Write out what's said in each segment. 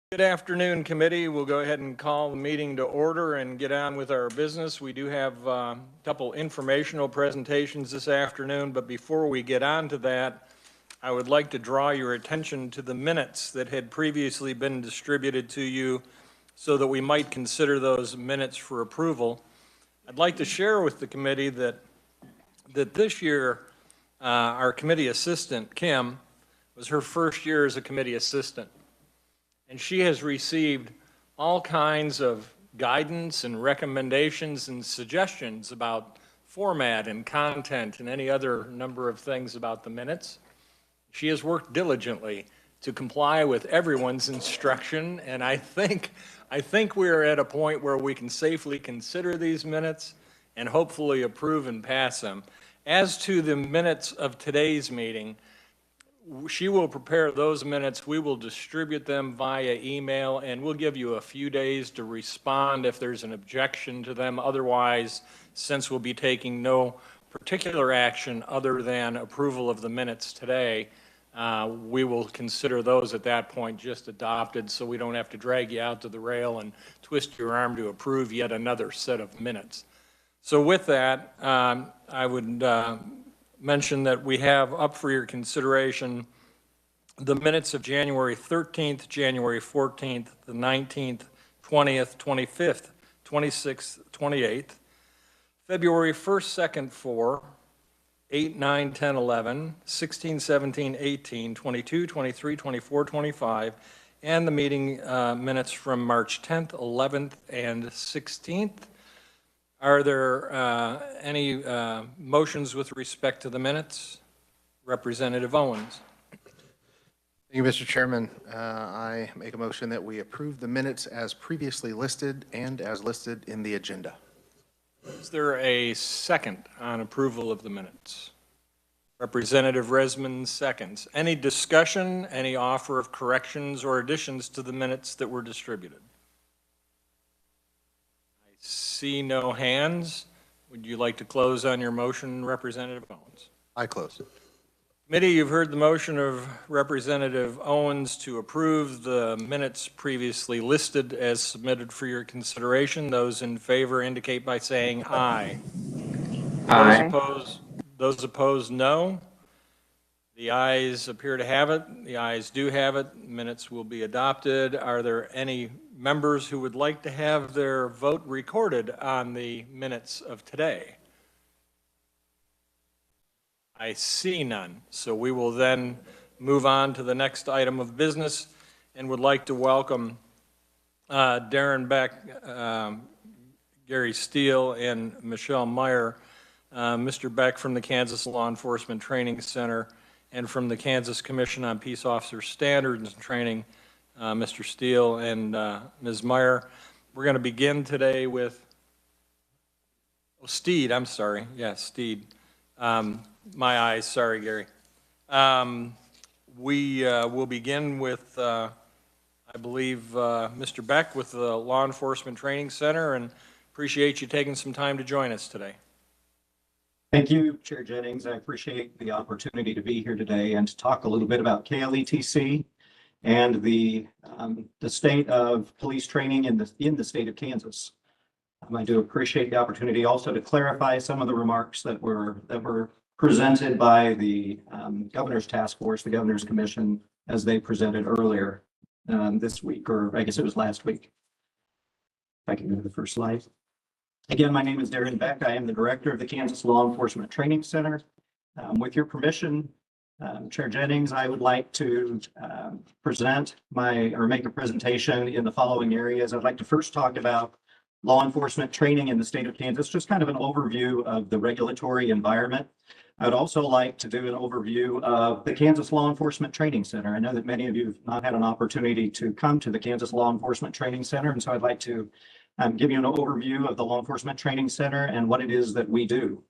Good afternoon, committee. We'll go ahead and call the meeting to order and get on with our business. We do have a couple informational presentations this afternoon, but before we get on to that, I would like to draw your attention to the minutes that had previously been distributed to you so that we might consider those minutes for approval. I'd like to share with the committee that this year, our committee assistant, Kim, was her first year as a committee assistant. And she has received all kinds of guidance and recommendations and suggestions about format and content and any other number of things about the minutes. She has worked diligently to comply with everyone's instruction, and I think we're at a point where we can safely consider these minutes and hopefully approve and pass them. As to the minutes of today's meeting, she will prepare those minutes. We will distribute them via email, and we'll give you a few days to respond if there's an objection to them. Otherwise, since we'll be taking no particular action other than approval of the minutes today, we will consider those at that point just adopted, so we don't have to drag you out to the rail and twist your arm to approve yet another set of minutes. So with that, I would mention that we have up for your consideration the minutes of January 13th, January 14th, the 19th, 20th, 25th, 26th, 28th, February 1st, 2nd, 4, 8, 9, 10, 11, 16, 17, 18, 22, 23, 24, 25, and the meeting minutes from March 10th, 11th, and 16th. Are there any motions with respect to the minutes? Representative Owens. Thank you, Mr. Chairman. I make a motion that we approve the minutes as previously listed and as listed in the agenda. Is there a second on approval of the minutes? Representative Resman seconds. Any discussion, any offer of corrections or additions to the minutes that were distributed? See no hands. Would you like to close on your motion, Representative Owens? I close. Committee, you've heard the motion of Representative Owens to approve the minutes previously listed as submitted for your consideration. Those in favor indicate by saying aye. Aye. Those opposed, no. The ayes appear to have it. The ayes do have it. Minutes will be adopted. Are there any members who would like to have their vote recorded on the minutes of today? I see none. So we will then move on to the next item of business and would like to welcome Darren Beck, Gary Steele, and Michelle Meyer. Mr. Beck from the Kansas Law Enforcement Training Center and from the Kansas Commission on Peace Officer Standards and Training, Mr. Steele and Ms. Meyer. We're going to begin today with Steed. I'm sorry. Yeah, Steed. My eyes. Sorry, Gary. We will begin with, I believe, Mr. Beck with the Law Enforcement Training Center, and appreciate you taking some time to join us today. Thank you, Chair Jennings. I appreciate the opportunity to be here today and to talk a little bit about KLETC and the state of police training in the state of Kansas. I do appreciate the opportunity also to clarify some of the remarks that were presented by the Governor's Task Force, the Governor's Commission, as they presented earlier this week, or I guess it was last week. If I can go to the first slide. Again, my name is Darren Beck. I am the director of the Kansas Law Enforcement Training Center. With your permission, Chair Jennings, I would like to make a presentation in the following areas. I'd like to first talk about law enforcement training in the state of Kansas, just kind of an overview of the regulatory environment. I'd also like to do an overview of the Kansas Law Enforcement Training Center. I know that many of you have not had an opportunity to come to the Kansas Law Enforcement Training Center, and so I'd like to give you an overview of the Law Enforcement Training Center and what it is that we do.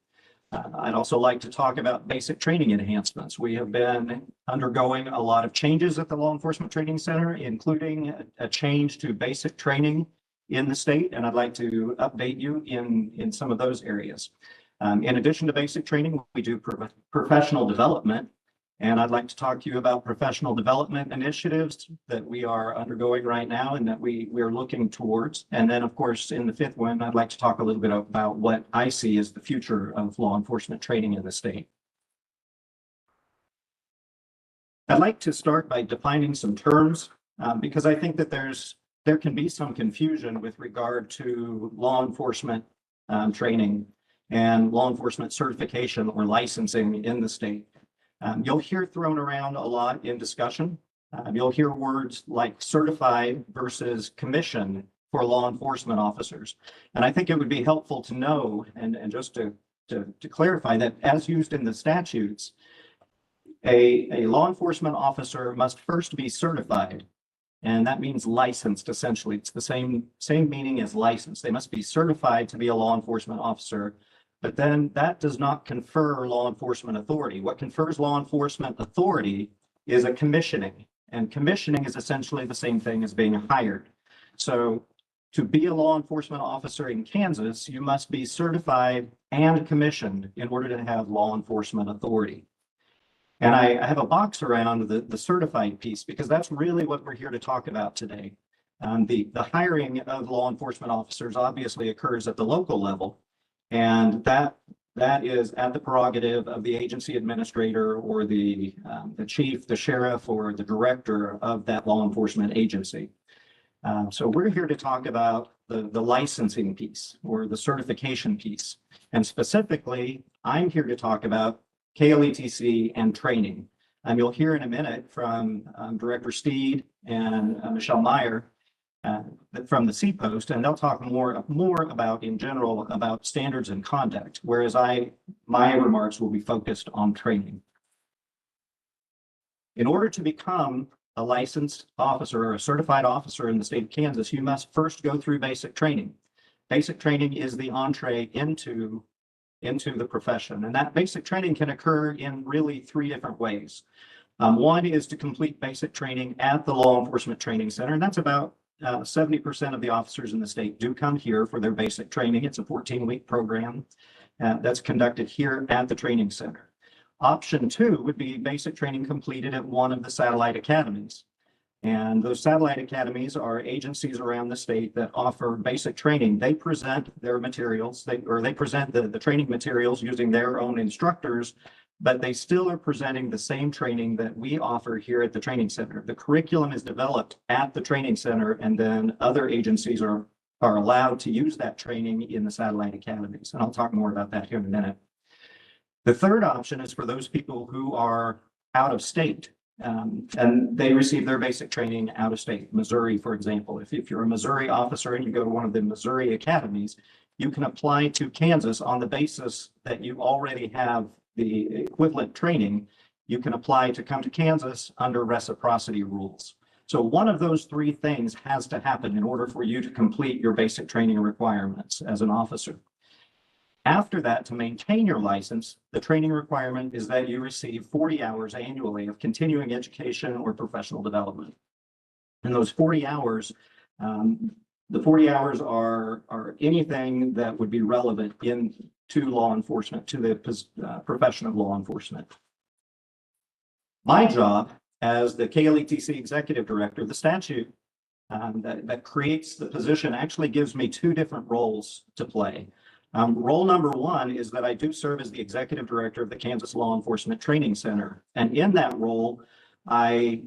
I'd also like to talk about basic training enhancements. We have been undergoing a lot of changes at the Law Enforcement Training Center, including a change to basic training in the state, and I'd like to update you in some of those areas. In addition to basic training, we do professional development And I'd like to talk to you about professional development initiatives that we are undergoing right now and that we're looking towards. And then, of course, in the fifth one, I'd like to talk a little bit about what I see as the future of law enforcement training in the state. I'd like to start by defining some terms because I think that there can be some confusion with regard to law enforcement training and law enforcement certification or licensing in the state. You'll hear thrown around a lot in discussion. You'll hear words like certified versus commissioned for law enforcement officers. And I think it would be helpful to know, and just to clarify that as used in the statutes, a law enforcement officer must first be certified. And that means licensed, essentially. It's the same meaning as licensed. They must be certified to be a law enforcement officer, but then that does not confer law enforcement authority. What confers law enforcement authority is a commissioning, and commissioning is essentially the same thing as being hired. So to be a law enforcement officer in Kansas, you must be certified and commissioned in order to have law enforcement authority. And I have a box around the certified piece because that's really what we're here to talk about today. The hiring of law enforcement officers obviously occurs at the local level, and that is at the prerogative of the agency administrator or the chief, the sheriff, or the director of that law enforcement agency. So we're here to talk about the licensing piece or the certification piece. And specifically, I'm here to talk about KLETC and training. You'll hear in a minute from Director Steed and Michelle Meyer from the C-Post, and they'll talk more about, in general, about standards and conduct, whereas my remarks will be focused on training. In order to become a licensed officer or a certified officer in the state of Kansas, you must first go through basic training. Basic training is the entree into the profession. And that basic training can occur in really three different ways. One is to complete basic training at the Law Enforcement Training Center, and that's about 70% of the officers in the state do come here for their basic training. It's a 14-week program that's conducted here at the training center. Option two would be basic training completed at one of the satellite academies. And those satellite academies are agencies around the state that offer basic training. They present their materials, they present the training materials using their own instructors, but they still are presenting the same training that we offer here at the training center. The curriculum is developed at the training center, and then other agencies are allowed to use that training in the satellite academies. And I'll talk more about that here in a minute. The third option is for those people who are out of state. And they receive their basic training out of state. Missouri, for example, if you're a Missouri officer and you go to one of the Missouri academies, you can apply to Kansas on the basis that you already have the equivalent training. You can apply to come to Kansas under reciprocity rules. So one of those three things has to happen in order for you to complete your basic training requirements as an officer. After that, to maintain your license, the training requirement is that you receive 40 hours annually of continuing education or professional development. And those 40 hours, the 40 hours are anything that would be relevant to law enforcement, to the profession of law enforcement. My job as the KLETC Executive Director, the statute that creates the position actually gives me two different roles to play. Role number one is that I do serve as the executive director of the Kansas Law Enforcement Training Center. And in that role, I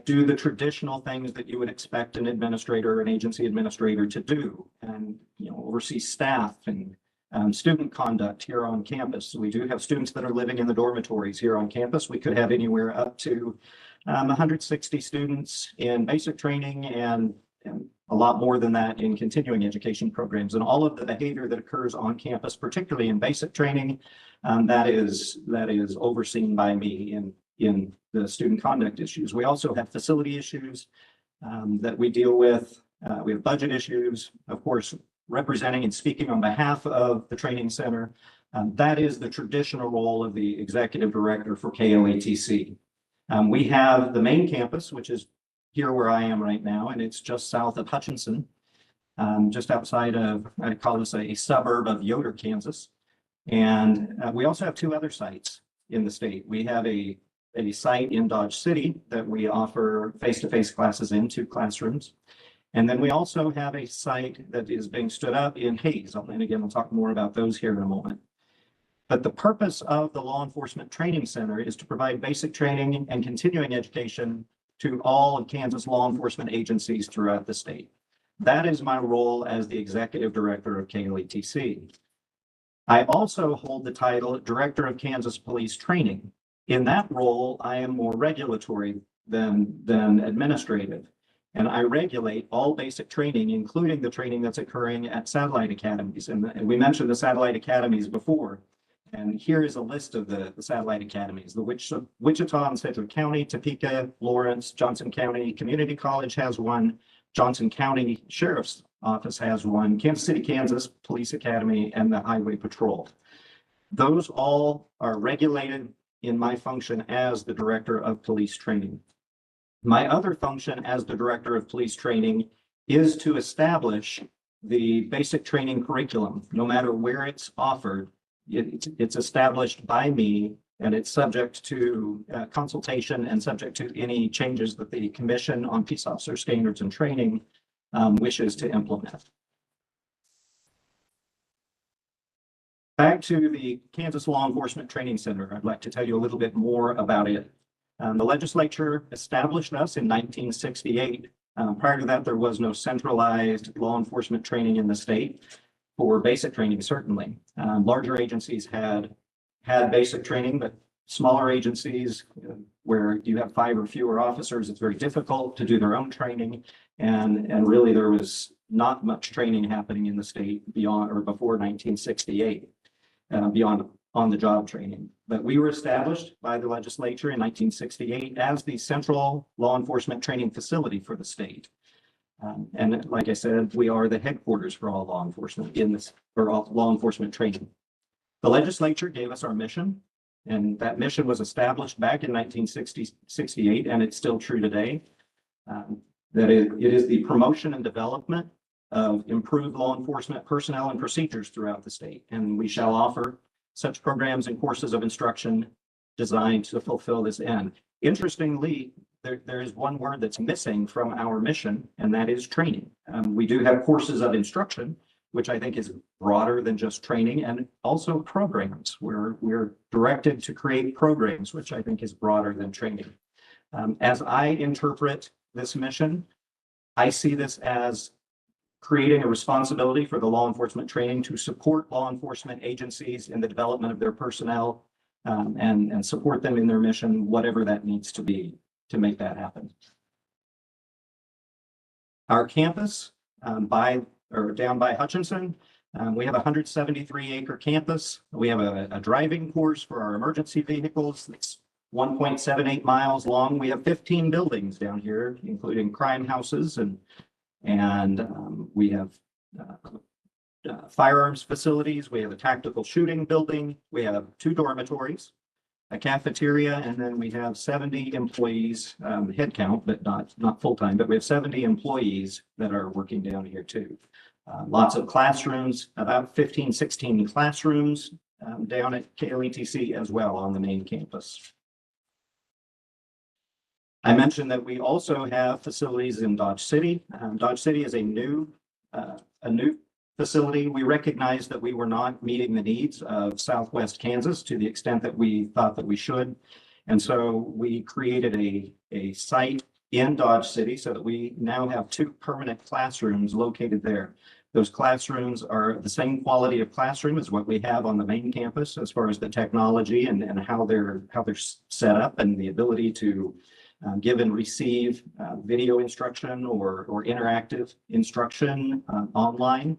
do the traditional things that you would expect an administrator, an agency administrator to do, and oversee staff and student conduct here on campus. We do have students that are living in the dormitories here on campus. We could have anywhere up to 160 students in basic training and a lot more than that in continuing education programs. And all of the behavior that occurs on campus, particularly in basic training, that is overseen by me in the student conduct issues. We also have facility issues that we deal with. We have budget issues, of course, representing and speaking on behalf of the training center. That is the traditional role of the executive director for KLETC. We have the main campus, which is here where I am right now, and it's just south of Hutchinson, just outside of, I call this a suburb of Yoder, Kansas. And we also have two other sites in the state. We have a a site in Dodge City that we offer face-to-face classes in, 2 classrooms. And then we also have a site that is being stood up in Hayes. And again, we'll talk more about those here in a moment. But the purpose of the Law Enforcement Training Center is to provide basic training and continuing education to all of Kansas law enforcement agencies throughout the state. That is my role as the executive director of KLETC. I also hold the title Director of Kansas Police Training. In that role, I am more regulatory than administrative. And I regulate all basic training, including the training that's occurring at satellite academies. And we mentioned the satellite academies before. And here is a list of the satellite academies: the Wichita and Sedgwick County, Topeka, Lawrence, Johnson County Community College has one, Johnson County Sheriff's Office has one, Kansas City, Kansas Police Academy, and the Highway Patrol. Those all are regulated in my function as the Director of Police Training. My other function as the Director of Police Training is to establish the basic training curriculum, no matter where it's offered. It's established by me, and it's subject to consultation and subject to any changes that the Commission on Peace Officer Standards and Training wishes to implement. Back to the Kansas Law Enforcement Training Center, I'd like to tell you a little bit more about it. The legislature established us in 1968. Prior to that, there was no centralized law enforcement training in the state. For basic training, certainly. Larger agencies had basic training, but smaller agencies where you have 5 or fewer officers, it's very difficult to do their own training. And really there was not much training happening in the state beyond or before 1968, beyond on-the-job training. But we were established by the legislature in 1968 as the central law enforcement training facility for the state. And like I said, we are the headquarters for all law enforcement all law enforcement training. The legislature gave us our mission, and that mission was established back in 1968, and it's still true today. That it is the promotion and development of improved law enforcement personnel and procedures throughout the state. And we shall offer such programs and courses of instruction designed to fulfill this end. Interestingly, there is one word that's missing from our mission, and that is training. We do have courses of instruction, which I think is broader than just training, and also programs where we're directed to create programs, which I think is broader than training. As I interpret this mission, I see this as creating a responsibility for the law enforcement training to support law enforcement agencies in the development of their personnel and support them in their mission, whatever that needs to be to make that happen. Our campus down by Hutchinson, we have a 173-acre campus. We have a driving course for our emergency vehicles that's 1.78 miles long. We have 15 buildings down here, including crime houses, and we have firearms facilities. We have a tactical shooting building. We have 2 dormitories, a cafeteria, and then we have 70 employees, head count, but not full-time, but we have 70 employees that are working down here too. Lots of classrooms, about 15, 16 classrooms down at KLETC as well on the main campus. I mentioned that we also have facilities in Dodge City. Dodge City is a new facility. We recognized that we were not meeting the needs of Southwest Kansas to the extent that we thought that we should. And so we created a site in Dodge City so that we now have 2 permanent classrooms located there. Those classrooms are the same quality of classroom as what we have on the main campus as far as the technology and how they're set up and the ability to give and receive video instruction or interactive instruction online.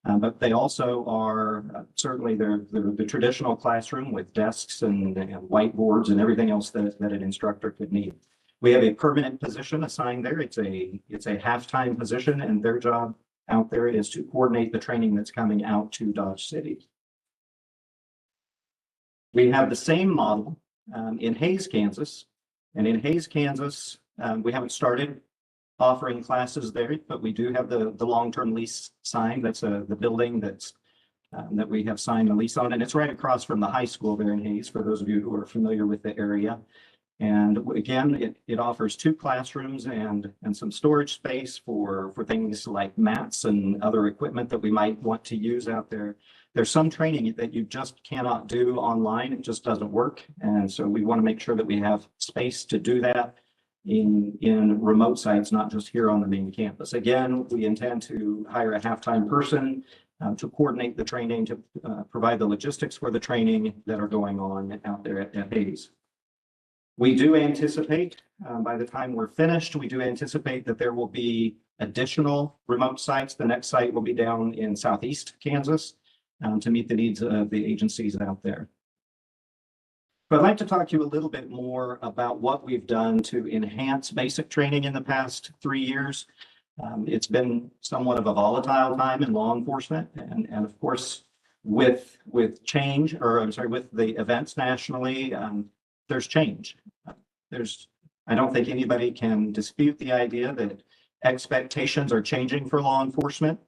But they also are certainly they're the traditional classroom with desks and whiteboards and everything else that an instructor could need. We have a permanent position assigned there. It's a half-time position, and their job out there is to coordinate the training that's coming out to Dodge City. We have the same model in Hayes, Kansas, and in Hayes, Kansas, we haven't started offering classes there, but we do have the long-term lease signed. That's the building that we have signed a lease on, and it's right across from the high school there in Hayes, for those of you who are familiar with the area. And again, it offers 2 classrooms and some storage space for things like mats and other equipment that we might want to use out there. There's some training that you just cannot do online. It just doesn't work. And so we want to make sure that we have space to do that in remote sites, not just here on the main campus. Again, we intend to hire a half-time person to coordinate the training, to provide the logistics for the training that are going on out there at Hayes. We do anticipate, by the time we're finished, we do anticipate that there will be additional remote sites. The next site will be down in southeast Kansas to meet the needs of the agencies out there. But I'd like to talk to you a little bit more about what we've done to enhance basic training in the past 3 years. It's been somewhat of a volatile time in law enforcement, and of course, with change, or I'm sorry, with the events nationally, there's change. I don't think anybody can dispute the idea that expectations are changing for law enforcement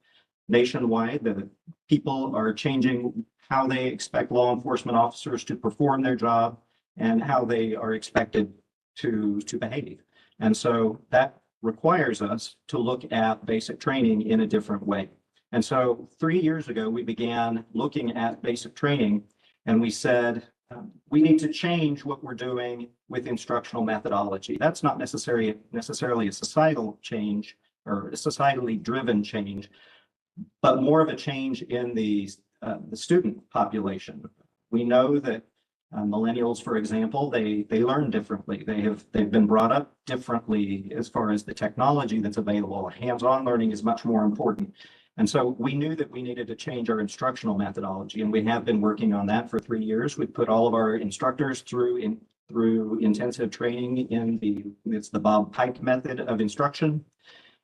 nationwide. The people are changing how they expect law enforcement officers to perform their job and how they are expected to behave. And so that requires us to look at basic training in a different way. And so 3 years ago, we began looking at basic training, and we said, we need to change what we're doing with instructional methodology. That's not necessarily a societal change or a societally driven change, but more of a change in the student population. We know that millennials, for example, they learn differently. They've been brought up differently as far as the technology that's available. Hands-on learning is much more important. And so we knew that we needed to change our instructional methodology, and we have been working on that for 3 years. We've put all of our instructors through intensive training it's the Bob Pike method of instruction.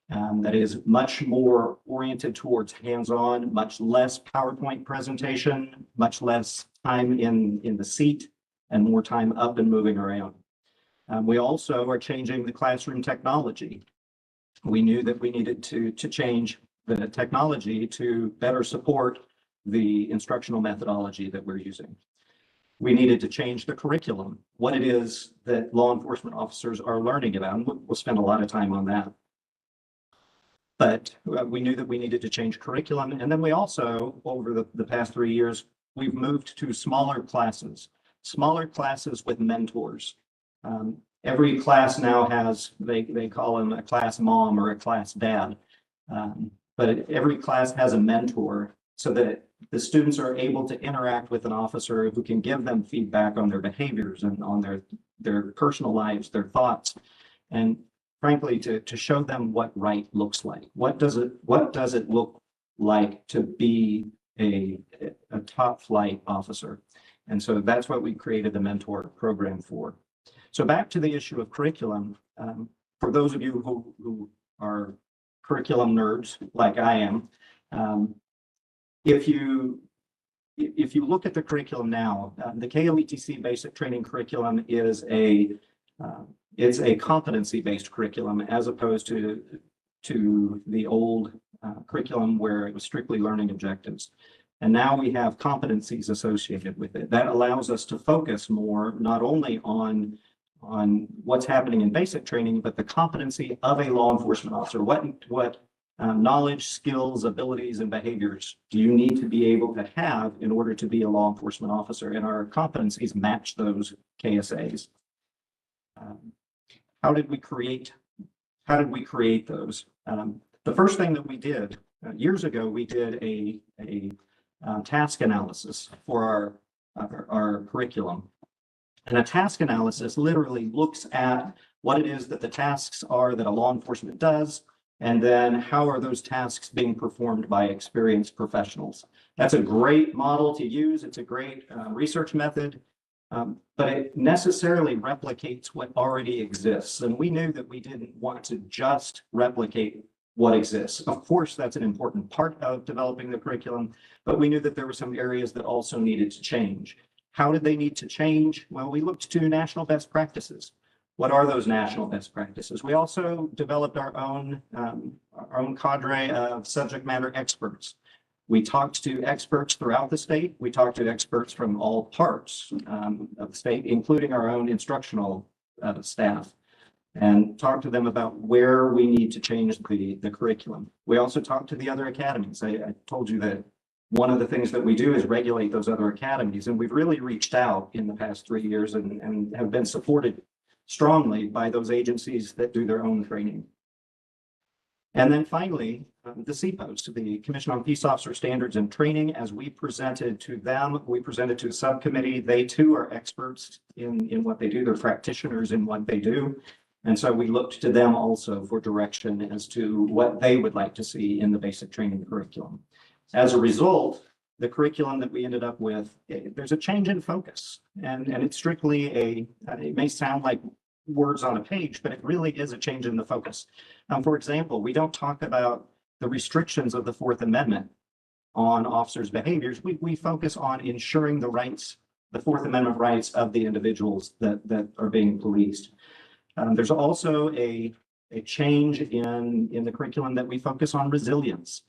That is much more oriented towards hands-on, much less PowerPoint presentation, much less time in the seat, and more time up and moving around. We also are changing the classroom technology. We knew that we needed to change the technology to better support the instructional methodology that we're using. We needed to change the curriculum, what it is that law enforcement officers are learning about, and we'll spend a lot of time on that. But we knew that we needed to change curriculum. And then we also, over the past 3 years, we've moved to smaller classes with mentors. Every class now has, they call them a class mom or a class dad. But every class has a mentor so that the students are able to interact with an officer who can give them feedback on their behaviors and on their personal lives, their thoughts. And frankly, to show them what right looks like. What does it look like to be a top flight officer? And so that's what we created the mentor program for. So back to the issue of curriculum, for those of you who are curriculum nerds like I am, if you look at the curriculum now, the KLETC basic training curriculum is it's a competency-based curriculum as opposed to the old curriculum where it was strictly learning objectives. And now we have competencies associated with it. That allows us to focus more not only on what's happening in basic training, but the competency of a law enforcement officer. What knowledge, skills, abilities, and behaviors do you need to be able to have in order to be a law enforcement officer? And our competencies match those KSAs. How did we create those? The first thing that we did years ago, we did a task analysis for our curriculum. And a task analysis literally looks at what it is that the tasks are that a law enforcement does, and then how are those tasks being performed by experienced professionals. That's a great model to use. It's a great research method, but it necessarily replicates what already exists. And we knew that we didn't want to just replicate what exists. Of course, that's an important part of developing the curriculum, but we knew that there were some areas that also needed to change. How did they need to change? Well, we looked to national best practices. What are those national best practices? We also developed our own cadre of subject matter experts. We talked to experts throughout the state. We talked to experts from all parts of the state, including our own instructional staff and talk to them about where we need to change the curriculum. We also talk to the other academies. I told you that one of the things that we do is regulate those other academies, and we've really reached out in the past 3 years and have been supported strongly by those agencies that do their own training. And then finally, the CPOS, the Commission on Peace Officer Standards and Training, as we presented to them, we presented to a subcommittee. They too are experts in what they do. They're practitioners in what they do. And so we looked to them also for direction as to what they would like to see in the basic training curriculum. As a result, the curriculum that we ended up with, there's a change in focus. And it's strictly it may sound like words on a page, but it really is a change in the focus. For example, we don't talk about the restrictions of the Fourth Amendment on officers' behaviors. We focus on ensuring the rights, the Fourth Amendment rights of the individuals that are being policed. There's also a change in the curriculum that we focus on resilience.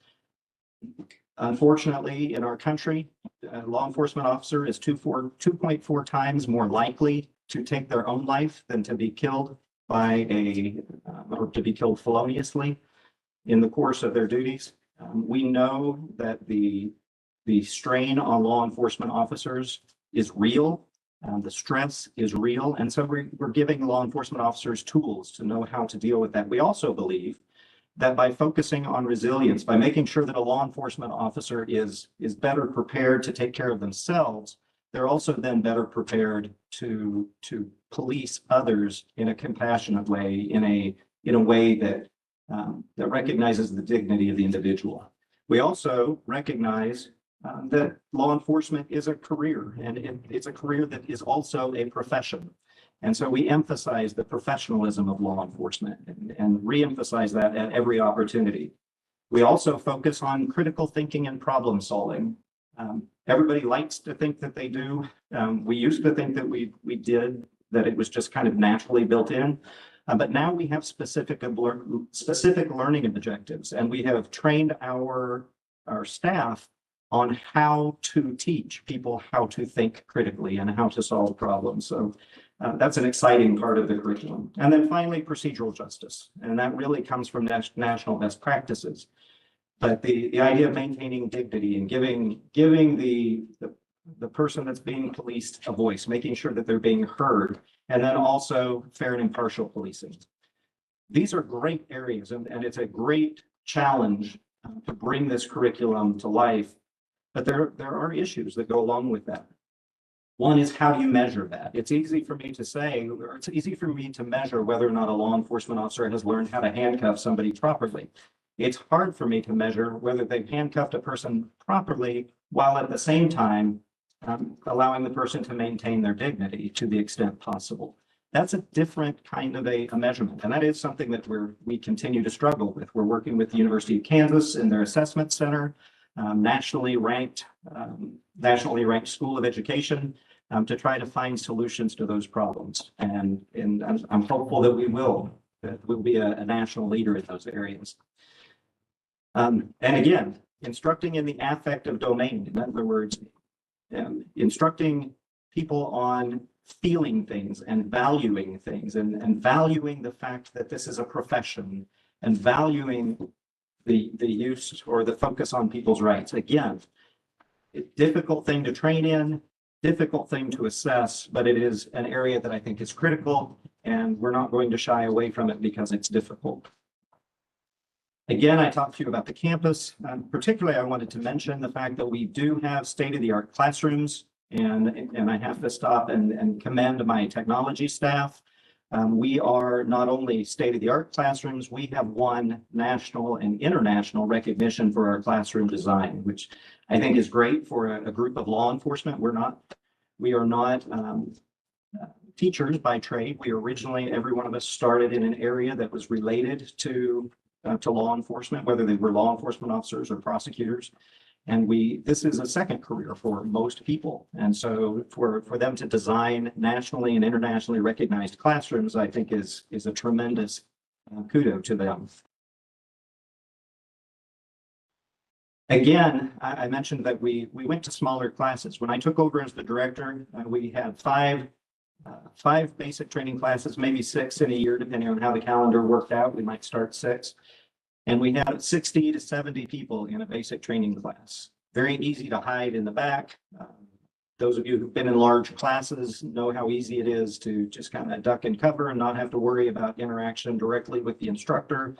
Unfortunately, in our country, a law enforcement officer is 2.4 times more likely to take their own life than to be killed by or to be killed feloniously in the course of their duties. We know that the strain on law enforcement officers is real. The stress is real. And so we're giving law enforcement officers tools to know how to deal with that. We also believe that by focusing on resilience, by making sure that a law enforcement officer is better prepared to take care of themselves, they're also then better prepared to police others in a compassionate way, in a way that recognizes the dignity of the individual. We also recognize that law enforcement is a career, and it's a career that is also a profession. And so we emphasize the professionalism of law enforcement and re-emphasize that at every opportunity. We also focus on critical thinking and problem solving. Everybody likes to think that they do. We used to think that we did, that it was just kind of naturally built in. But now we have specific learning objectives, and we have trained our staff on how to teach people how to think critically and how to solve problems. So that's an exciting part of the curriculum. And then finally, procedural justice. And that really comes from national best practices. But the idea of maintaining dignity and giving the person that's being policed a voice, making sure that they're being heard, and then also fair and impartial policing. These are great areas, and it's a great challenge to bring this curriculum to life. But there are issues that go along with that. One is, how do you measure that? It's easy for me to say, or it's easy for me to measure whether or not a law enforcement officer has learned how to handcuff somebody properly. It's hard for me to measure whether they've handcuffed a person properly while at the same time allowing the person to maintain their dignity to the extent possible. That's a different kind of a measurement. And that is something that we continue to struggle with. We're working with the University of Kansas in their assessment center, nationally ranked school of education, to try to find solutions to those problems. And I'm hopeful that we'll be a national leader in those areas. And again, instructing in the affective domain, in other words, instructing people on feeling things and valuing things and valuing the fact that this is a profession and valuing the use or the focus on people's rights. Again, a difficult thing to train in, difficult thing to assess, but it is an area that I think is critical, and we're not going to shy away from it because it's difficult. Again, I talked to you about the campus. Particularly, I wanted to mention the fact that we do have state-of-the-art classrooms, and I have to stop and commend my technology staff. We are not only state-of-the-art classrooms, we have won national and international recognition for our classroom design, which I think is great for a group of law enforcement. We are not teachers by trade. We originally, every one of us started in an area that was related to law enforcement, whether they were law enforcement officers or prosecutors. And this is a second career for most people. And so for them to design nationally and internationally recognized classrooms, I think is a tremendous kudos to them. Again, I mentioned that we went to smaller classes. When I took over as the director, we had 5 5 basic training classes, maybe 6 in a year, depending on how the calendar worked out. We might start 6. And we had 60 to 70 people in a basic training class. Very easy to hide in the back. Those of you who've been in large classes know how easy it is to just kind of duck and cover and not have to worry about interaction directly with the instructor.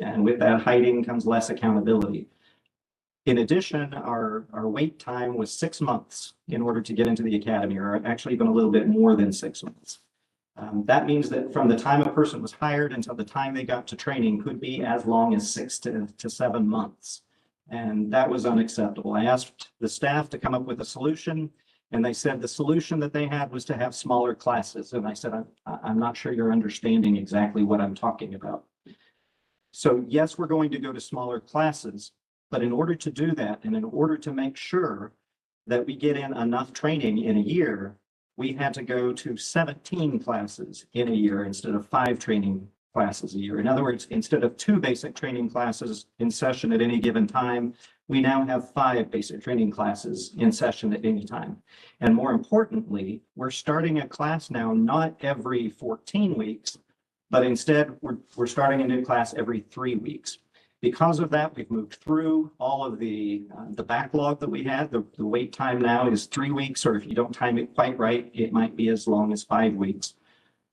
And with that hiding comes less accountability. In addition, our wait time was 6 months in order to get into the academy, or actually even a little bit more than 6 months. That means that from the time a person was hired until the time they got to training could be as long as 6 to 7 months. And that was unacceptable. I asked the staff to come up with a solution, and they said the solution that they had was to have smaller classes. And I said, I'm not sure you're understanding exactly what I'm talking about. So yes, we're going to go to smaller classes, but in order to do that, and in order to make sure that we get in enough training in a year, we had to go to 17 classes in a year instead of 5 training classes a year. In other words, instead of 2 basic training classes in session at any given time, we now have 5 basic training classes in session at any time. And more importantly, we're starting a class now not every 14 weeks, but instead we're starting a new class every 3 weeks. Because of that, we've moved through all of the backlog that we had. The wait time now is 3 weeks, or if you don't time it quite right, it might be as long as 5 weeks.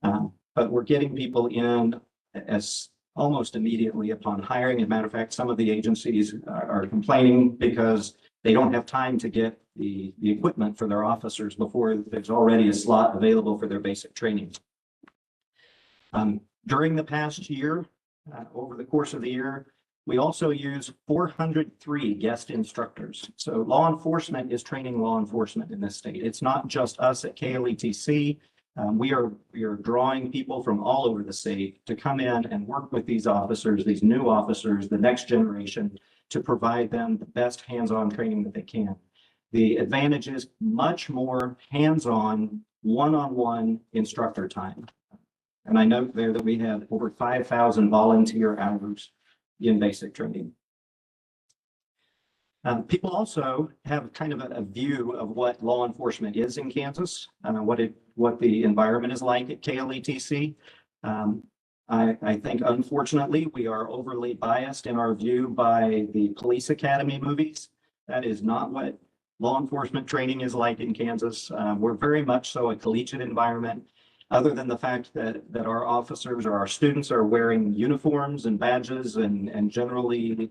But we're getting people in as almost immediately upon hiring. As a matter of fact, some of the agencies are complaining because they don't have time to get the equipment for their officers before there's already a slot available for their basic training. During the past year, over the course of the year, we also use 403 guest instructors. So law enforcement is training law enforcement in this state. It's not just us at KLETC. We are drawing people from all over the state to come in and work with these officers, these new officers, the next generation, to provide them the best hands-on training that they can. The advantage is much more hands-on, one-on-one instructor time. And I note there that we have over 5,000 volunteer hours in basic training. People also have kind of a view of what law enforcement is in Kansas, what the environment is like at KLETC. I think, unfortunately, we are overly biased in our view by the police academy movies. That is not what law enforcement training is like in Kansas. We're very much so a collegiate environment, other than the fact that our officers or our students are wearing uniforms and badges and generally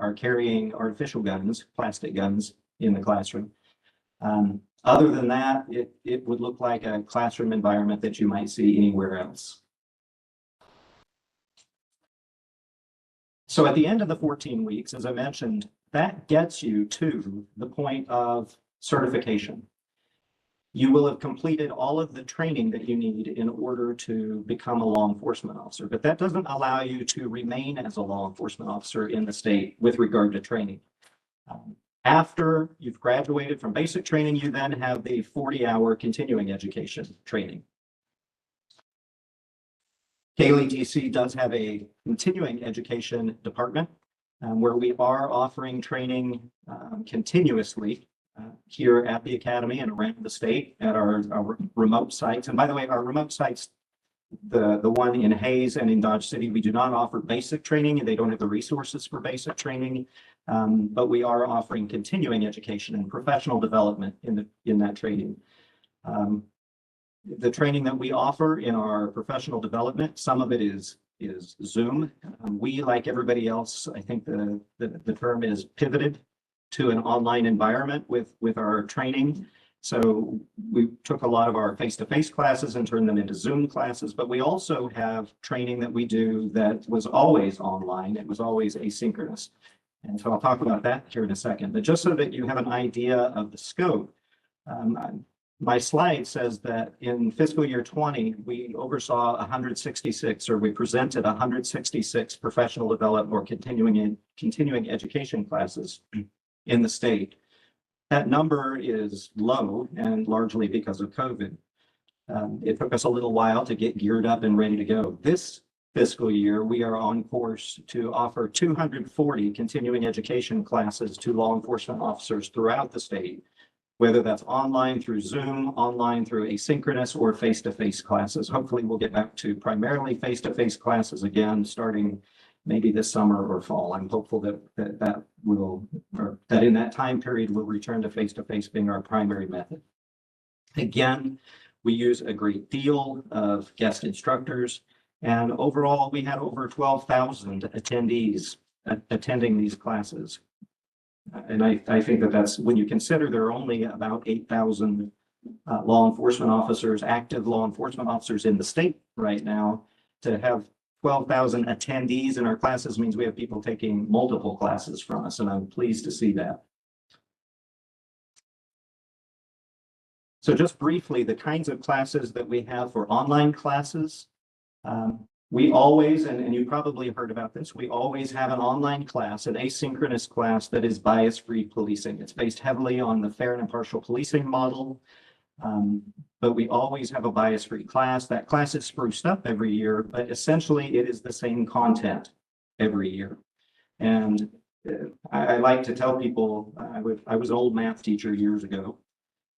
are carrying artificial guns, plastic guns in the classroom. Other than that, it would look like a classroom environment that you might see anywhere else. So at the end of the 14 weeks, as I mentioned, that gets you to the point of certification. You will have completed all of the training that you need in order to become a law enforcement officer, but that doesn't allow you to remain as a law enforcement officer in the state with regard to training. After you've graduated from basic training, you then have the 40-hour continuing education training. KLETC does have a continuing education department where we are offering training continuously here at the academy and around the state at our remote sites. And by the way, our remote sites, the one in Hayes and in Dodge City, we do not offer basic training, and they don't have the resources for basic training, but we are offering continuing education and professional development in that training. The training that we offer in our professional development, some of it is Zoom. We, like everybody else, I think the term is pivoted to an online environment with our training. So we took a lot of our face-to-face classes and turned them into Zoom classes, but we also have training that we do that was always online. It was always asynchronous. And so I'll talk about that here in a second, but just so that you have an idea of the scope, my slide says that in fiscal year 20, we oversaw 166, or we presented 166 professional development or continuing education classes in the state. That number is low, and largely because of COVID. It took us a little while to get geared up and ready to go. This fiscal year, we are on course to offer 240 continuing education classes to law enforcement officers throughout the state. whether that's online through Zoom, online through asynchronous, or face-to-face classes. Hopefully, we'll get back to primarily face-to-face classes again, starting maybe this summer or fall. I'm hopeful that in that time period, we'll return to face-to-face being our primary method. Again, we use a great deal of guest instructors, and overall, we had over 12,000 attendees attending these classes. And I think that that's, when you consider there are only about 8,000 law enforcement officers, active law enforcement officers in the state right now, to have 12,000 attendees in our classes means we have people taking multiple classes from us, and I'm pleased to see that. So just briefly, the kinds of classes that we have for online classes, we always, and you probably heard about this, we always have an online class, an asynchronous class that is bias-free policing. It's based heavily on the fair and impartial policing model, but we always have a bias-free class. That class is spruced up every year, but essentially it is the same content every year. And I like to tell people, I was an old math teacher years ago,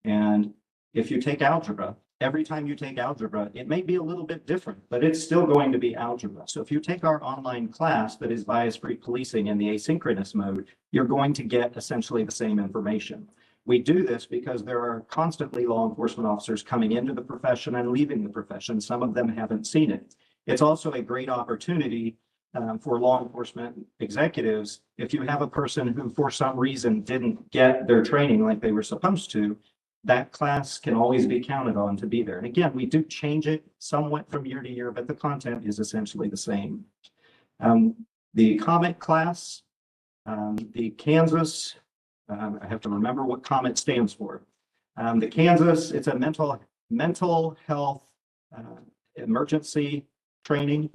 and if you take algebra, every time you take algebra, it may be a little bit different, but it's still going to be algebra. So if you take our online class that is bias-free policing in the asynchronous mode, you're going to get essentially the same information. We do this because there are constantly law enforcement officers coming into the profession and leaving the profession. Some of them haven't seen it. It's also a great opportunity for law enforcement executives. If you have a person who for some reason didn't get their training like they were supposed to, that class can always be counted on to be there. And again, we do change it somewhat from year to year, but the content is essentially the same. The COMET class, the Kansas, I have to remember what COMET stands for. The Kansas, it's a mental health emergency training.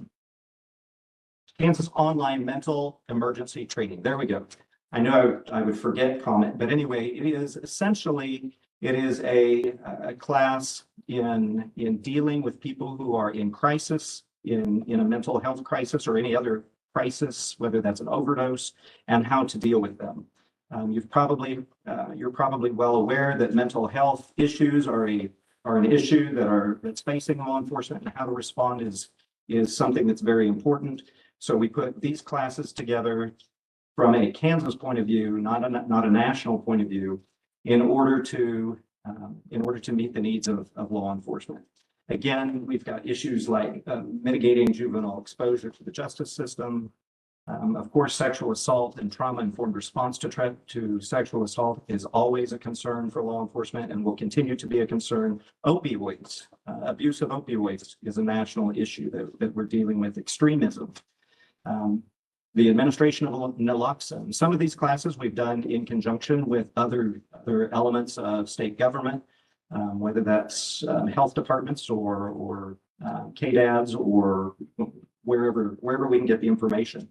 Kansas Online Mental Emergency Training. There we go. I know I would forget COMET, but anyway, it is essentially, it is a class in dealing with people who are in crisis, in a mental health crisis or any other crisis, whether that's an overdose, and how to deal with them. You're probably well aware that mental health issues are an issue that's facing law enforcement, and how to respond is something that's very important. So we put these classes together from a Kansas point of view, not a national point of view, in order to meet the needs of law enforcement. Again, we've got issues like mitigating juvenile exposure to the justice system. Of course, sexual assault and trauma-informed response to sexual assault is always a concern for law enforcement and will continue to be a concern. Opioids, abuse of opioids is a national issue that we're dealing with. Extremism. The administration of naloxone. Some of these classes we've done in conjunction with other elements of state government, whether that's health departments or KDADs or wherever we can get the information.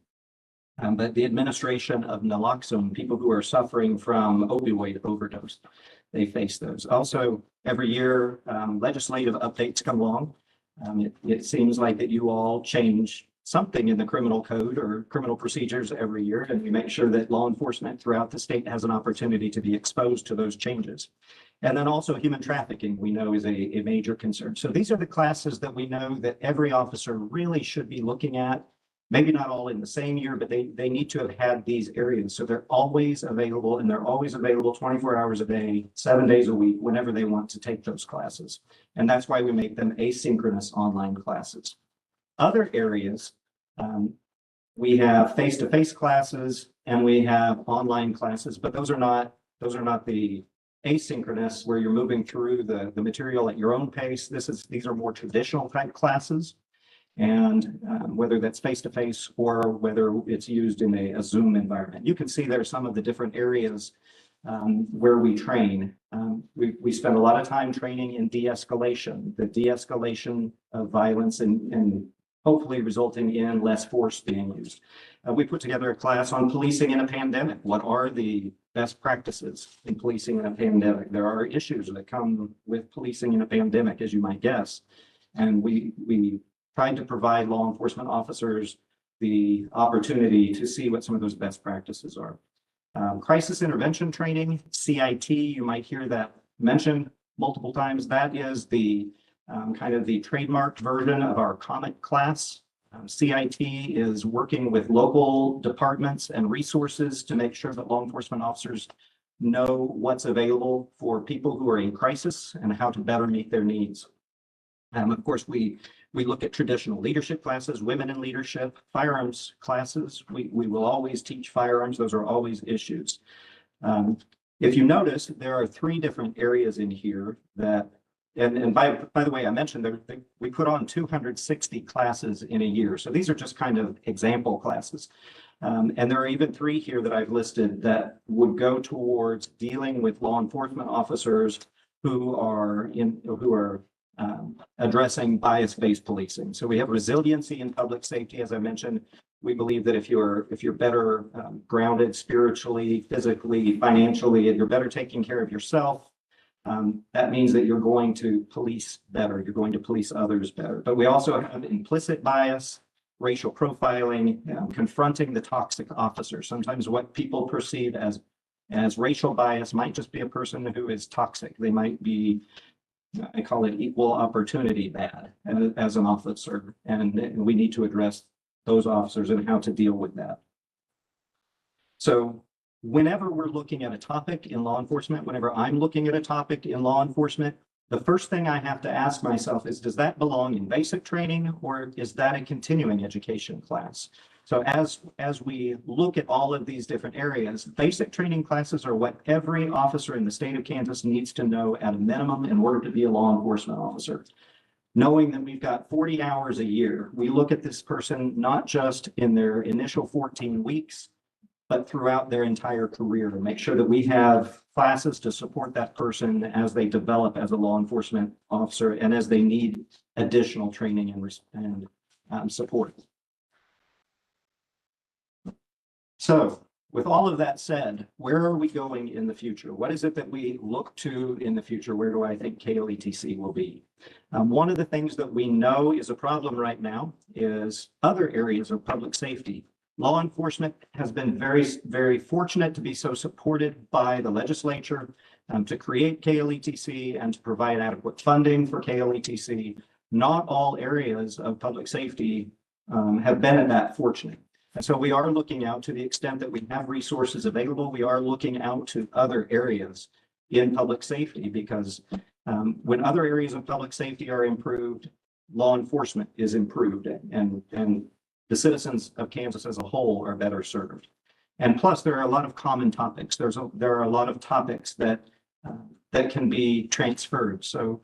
But the administration of naloxone, people who are suffering from opioid overdose, they face those. Also, every year, legislative updates come along. It seems like that you all change something in the criminal code or criminal procedures every year, and we make sure that law enforcement throughout the state has an opportunity to be exposed to those changes. And then also human trafficking, we know, is a major concern. So these are the classes that we know that every officer really should be looking at, maybe not all in the same year, but they need to have had these areas. So they're always available, and they're always available 24 hours a day, 7 days a week, whenever they want to take those classes. And that's why we make them asynchronous online classes. Other areas, we have face-to-face classes and we have online classes, but those are not the asynchronous where you're moving through the material at your own pace. These are more traditional type classes, and whether that's face-to-face or whether it's used in a Zoom environment. You can see there are some of the different areas where we train. We spend a lot of time training in de-escalation, the de-escalation of violence and hopefully resulting in less force being used. We put together a class on policing in a pandemic. What are the best practices in policing in a pandemic? There are issues that come with policing in a pandemic, as you might guess. And we tried to provide law enforcement officers the opportunity to see what some of those best practices are. Crisis intervention training, CIT, you might hear that mentioned multiple times. That is the kind of the trademarked version of our comic class. CIT is working with local departments and resources to make sure that law enforcement officers know what's available for people who are in crisis and how to better meet their needs. Of course, we look at traditional leadership classes, women in leadership, firearms classes. We will always teach firearms. Those are always issues. If you notice, there are 3 different areas in here that, and by the way, I mentioned that we put on 260 classes in a year. So these are just kind of example classes. And there are even 3 here that I've listed that would go towards dealing with law enforcement officers who are addressing bias-based policing. So we have resiliency in public safety, as I mentioned. We believe that if you're better grounded spiritually, physically, financially, and you're better taking care of yourself, that means that you're going to police better. You're going to police others better. But we also have implicit bias, racial profiling, confronting the toxic officer. Sometimes what people perceive as racial bias might just be a person who is toxic. They might be, I call it equal opportunity bad as an officer, and we need to address those officers and how to deal with that. So whenever we're looking at a topic in law enforcement, whenever I'm looking at a topic in law enforcement, the first thing I have to ask myself is, does that belong in basic training or is that a continuing education class? So as we look at all of these different areas, basic training classes are what every officer in the state of Kansas needs to know at a minimum in order to be a law enforcement officer. Knowing that we've got 40 hours a year, we look at this person not just in their initial 14 weeks, but throughout their entire career to make sure that we have classes to support that person as they develop as a law enforcement officer and as they need additional training and support. So with all of that said, where are we going in the future? What is it that we look to in the future? Where do I think KLETC will be? One of the things that we know is a problem right now is other areas of public safety. Law enforcement has been very, very fortunate to be so supported by the legislature to create KLETC and to provide adequate funding for KLETC. Not all areas of public safety have been that fortunate. And so we are looking out to the extent that we have resources available. We are looking out to other areas in public safety because when other areas of public safety are improved, law enforcement is improved and the citizens of Kansas as a whole are better served. And plus, there are a lot of common topics. There are a lot of topics that can be transferred. So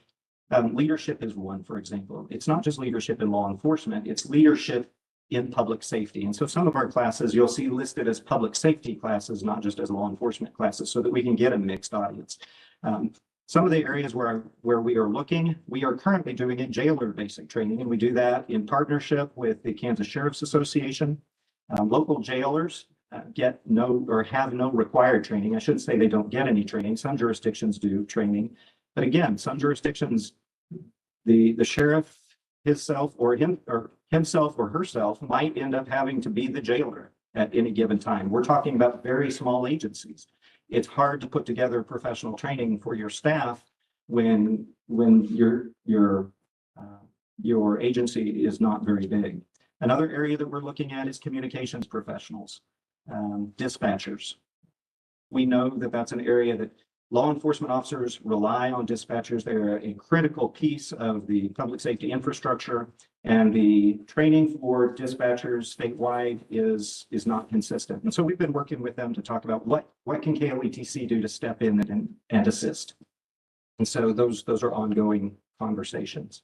leadership is one, for example. It's not just leadership in law enforcement, it's leadership in public safety. And so some of our classes you'll see listed as public safety classes, not just as law enforcement classes, so that we can get a mixed audience. Some of the areas where we are looking, we are currently doing a jailer basic training, and we do that in partnership with the Kansas Sheriff's Association. Local jailers get no or have no required training. I shouldn't say they don't get any training. Some jurisdictions do training, but again, some jurisdictions, the sheriff himself or herself might end up having to be the jailer at any given time. We're talking about very small agencies. It's hard to put together professional training for your staff when your agency is not very big. Another area that we're looking at is communications professionals, dispatchers. We know that that's an area that law enforcement officers rely on dispatchers. They're a critical piece of the public safety infrastructure, and the training for dispatchers statewide is not consistent. And so we've been working with them to talk about what can KLETC do to step in and assist. And so those are ongoing conversations.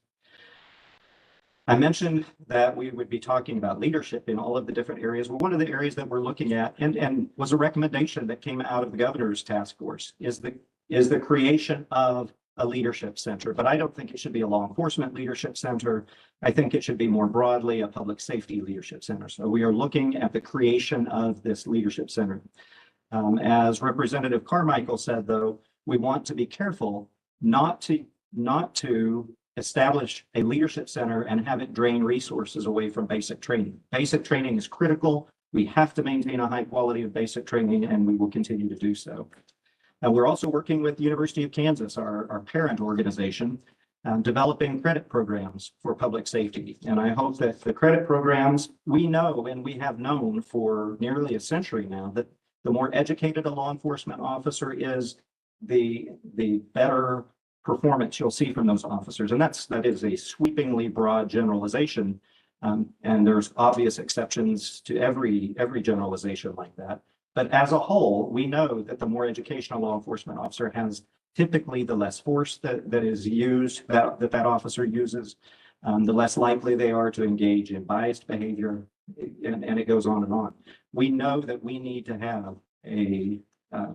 I mentioned that we would be talking about leadership in all of the different areas. Well, one of the areas that we're looking at and was a recommendation that came out of the governor's task force is the creation of a leadership center. But I don't think it should be a law enforcement leadership center. I think it should be more broadly a public safety leadership center. So we are looking at the creation of this leadership center. As Representative Carmichael said, though, we want to be careful not to establish a leadership center and have it drain resources away from basic training. Basic training is critical. We have to maintain a high quality of basic training, and we will continue to do so. We're also working with the University of Kansas, our parent organization, developing credit programs for public safety. And I hope that the credit programs, we know and we have known for nearly a century now that the more educated a law enforcement officer is, the better performance you'll see from those officers. And that is a sweepingly broad generalization. And there's obvious exceptions to every generalization like that. But as a whole, we know that the more educational law enforcement officer has typically the less force that is used, that officer uses, the less likely they are to engage in biased behavior, and it goes on and on. We know that we need to have a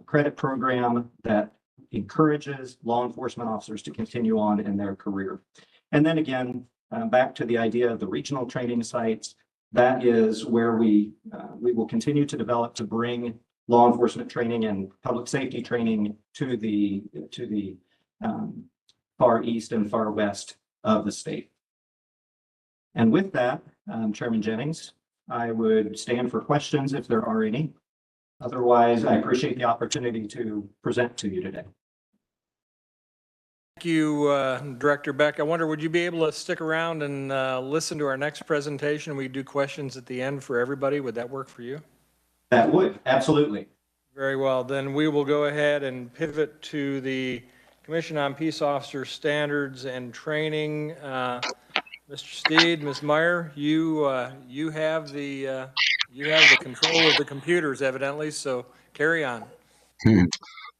credit program that encourages law enforcement officers to continue on in their career. And then again, back to the idea of the regional training sites, that is where we will continue to develop to bring law enforcement training and public safety training to the far east and far west of the state. And with that, Chairman Jennings, I would stand for questions if there are any. Otherwise, I appreciate the opportunity to present to you today. Thank you, Director Beck. I wonder, would you be able to stick around and listen to our next presentation? We do questions at the end for everybody. Would that work for you? That would, absolutely. Very well. Then we will go ahead and pivot to the Commission on Peace Officer Standards and Training. Mr. Steed, Ms. Meyer, you have the control of the computers, evidently. So carry on.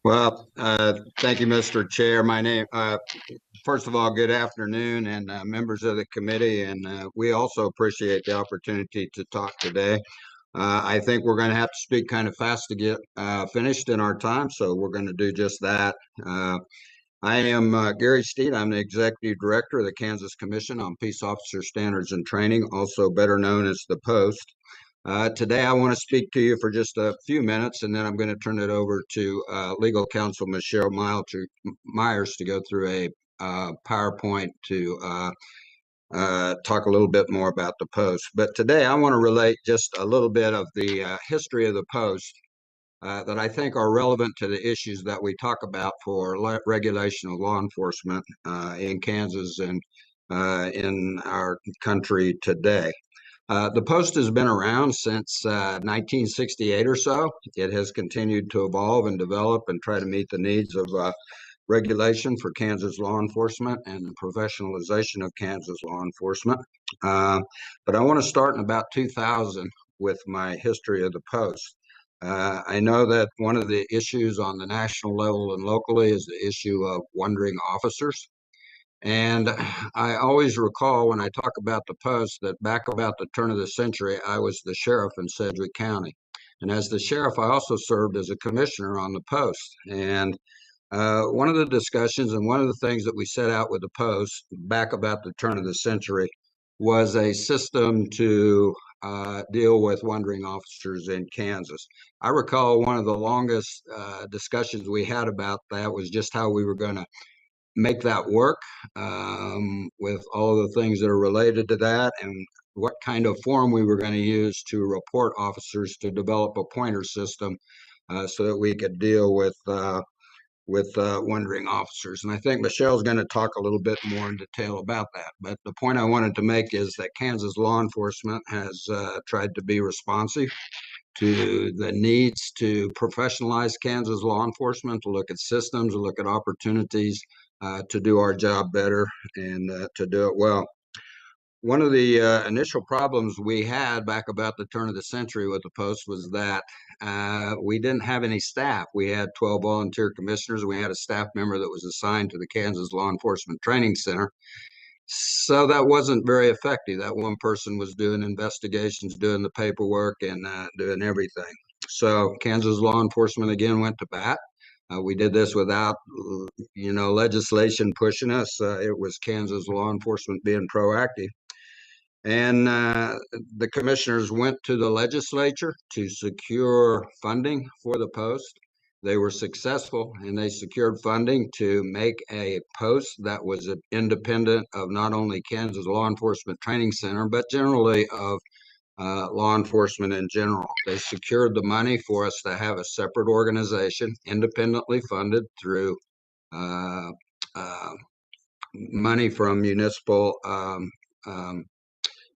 Well, thank you, Mr. Chair. My name, first of all, good afternoon, and members of the committee, and we also appreciate the opportunity to talk today. I think we're going to have to speak kind of fast to get finished in our time, so we're going to do just that. I am Gary Steed. I'm the Executive Director of the Kansas Commission on Peace Officer Standards and Training, also better known as the POST. Today, I want to speak to you for just a few minutes, and then I'm going to turn it over to Legal Counsel Michelle Myers to go through a PowerPoint to talk a little bit more about the POST. But today, I want to relate just a little bit of the history of the POST that I think are relevant to the issues that we talk about for regulation of law enforcement in Kansas and in our country today. The POST has been around since 1968 or so. It has continued to evolve and develop and try to meet the needs of regulation for Kansas law enforcement and the professionalization of Kansas law enforcement. But I want to start in about 2000 with my history of the POST. I know that one of the issues on the national level and locally is the issue of wandering officers. And I always recall when I talk about the POST that back about the turn of the century, I was the sheriff in Sedgwick County. And as the sheriff, I also served as a commissioner on the POST. And one of the discussions and one of the things that we set out with the POST back about the turn of the century was a system to deal with wandering officers in Kansas. I recall one of the longest discussions we had about that was just how we were going to make that work with all of the things that are related to that and what kind of form we were going to use to report officers to develop a pointer system so that we could deal with wandering officers. And I think Michelle's going to talk a little bit more in detail about that. But the point I wanted to make is that Kansas law enforcement has tried to be responsive to the needs to professionalize Kansas law enforcement, to look at systems, to look at opportunities to do our job better and to do it well. One of the initial problems we had back about the turn of the century with the POST was that we didn't have any staff. We had 12 volunteer commissioners. We had a staff member that was assigned to the Kansas Law Enforcement Training Center. So that wasn't very effective. That one person was doing investigations, doing the paperwork, and doing everything. So Kansas law enforcement again went to bat. We did this without, legislation pushing us. It was Kansas law enforcement being proactive. And the commissioners went to the legislature to secure funding for the POST. They were successful and they secured funding to make a POST that was independent of not only Kansas Law Enforcement Training Center, but generally of law enforcement in general. They secured the money for us to have a separate organization, independently funded through uh, uh, money from municipal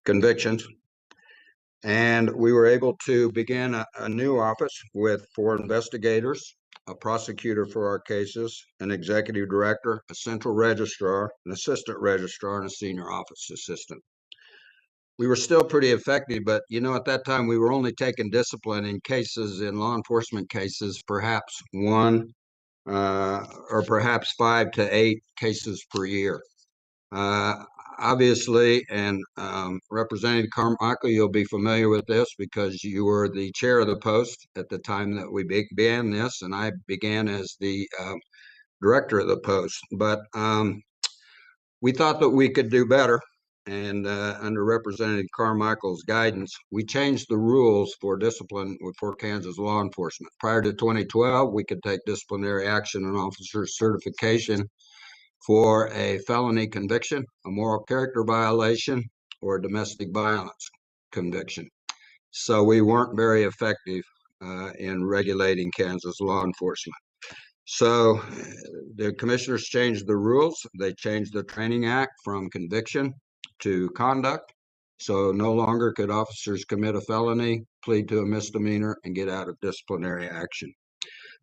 convictions. And we were able to begin a new office with 4 investigators, a prosecutor for our cases, an executive director, a central registrar, an assistant registrar, and a senior office assistant. We were still pretty effective, but at that time we were only taking discipline in cases, in law enforcement cases, perhaps 1 or perhaps 5 to 8 cases per year. Obviously, and Representative Carmichael, you'll be familiar with this because you were the chair of the post at the time that we began this, and I began as the director of the post. But we thought that we could do better, and under Representative Carmichael's guidance, we changed the rules for discipline for Kansas law enforcement. Prior to 2012, we could take disciplinary action on officer certification for a felony conviction, a moral character violation, or a domestic violence conviction. So we weren't very effective in regulating Kansas law enforcement. So the commissioners changed the rules. They changed the Training Act from conviction to conduct. So no longer could officers commit a felony, plead to a misdemeanor, and get out of disciplinary action.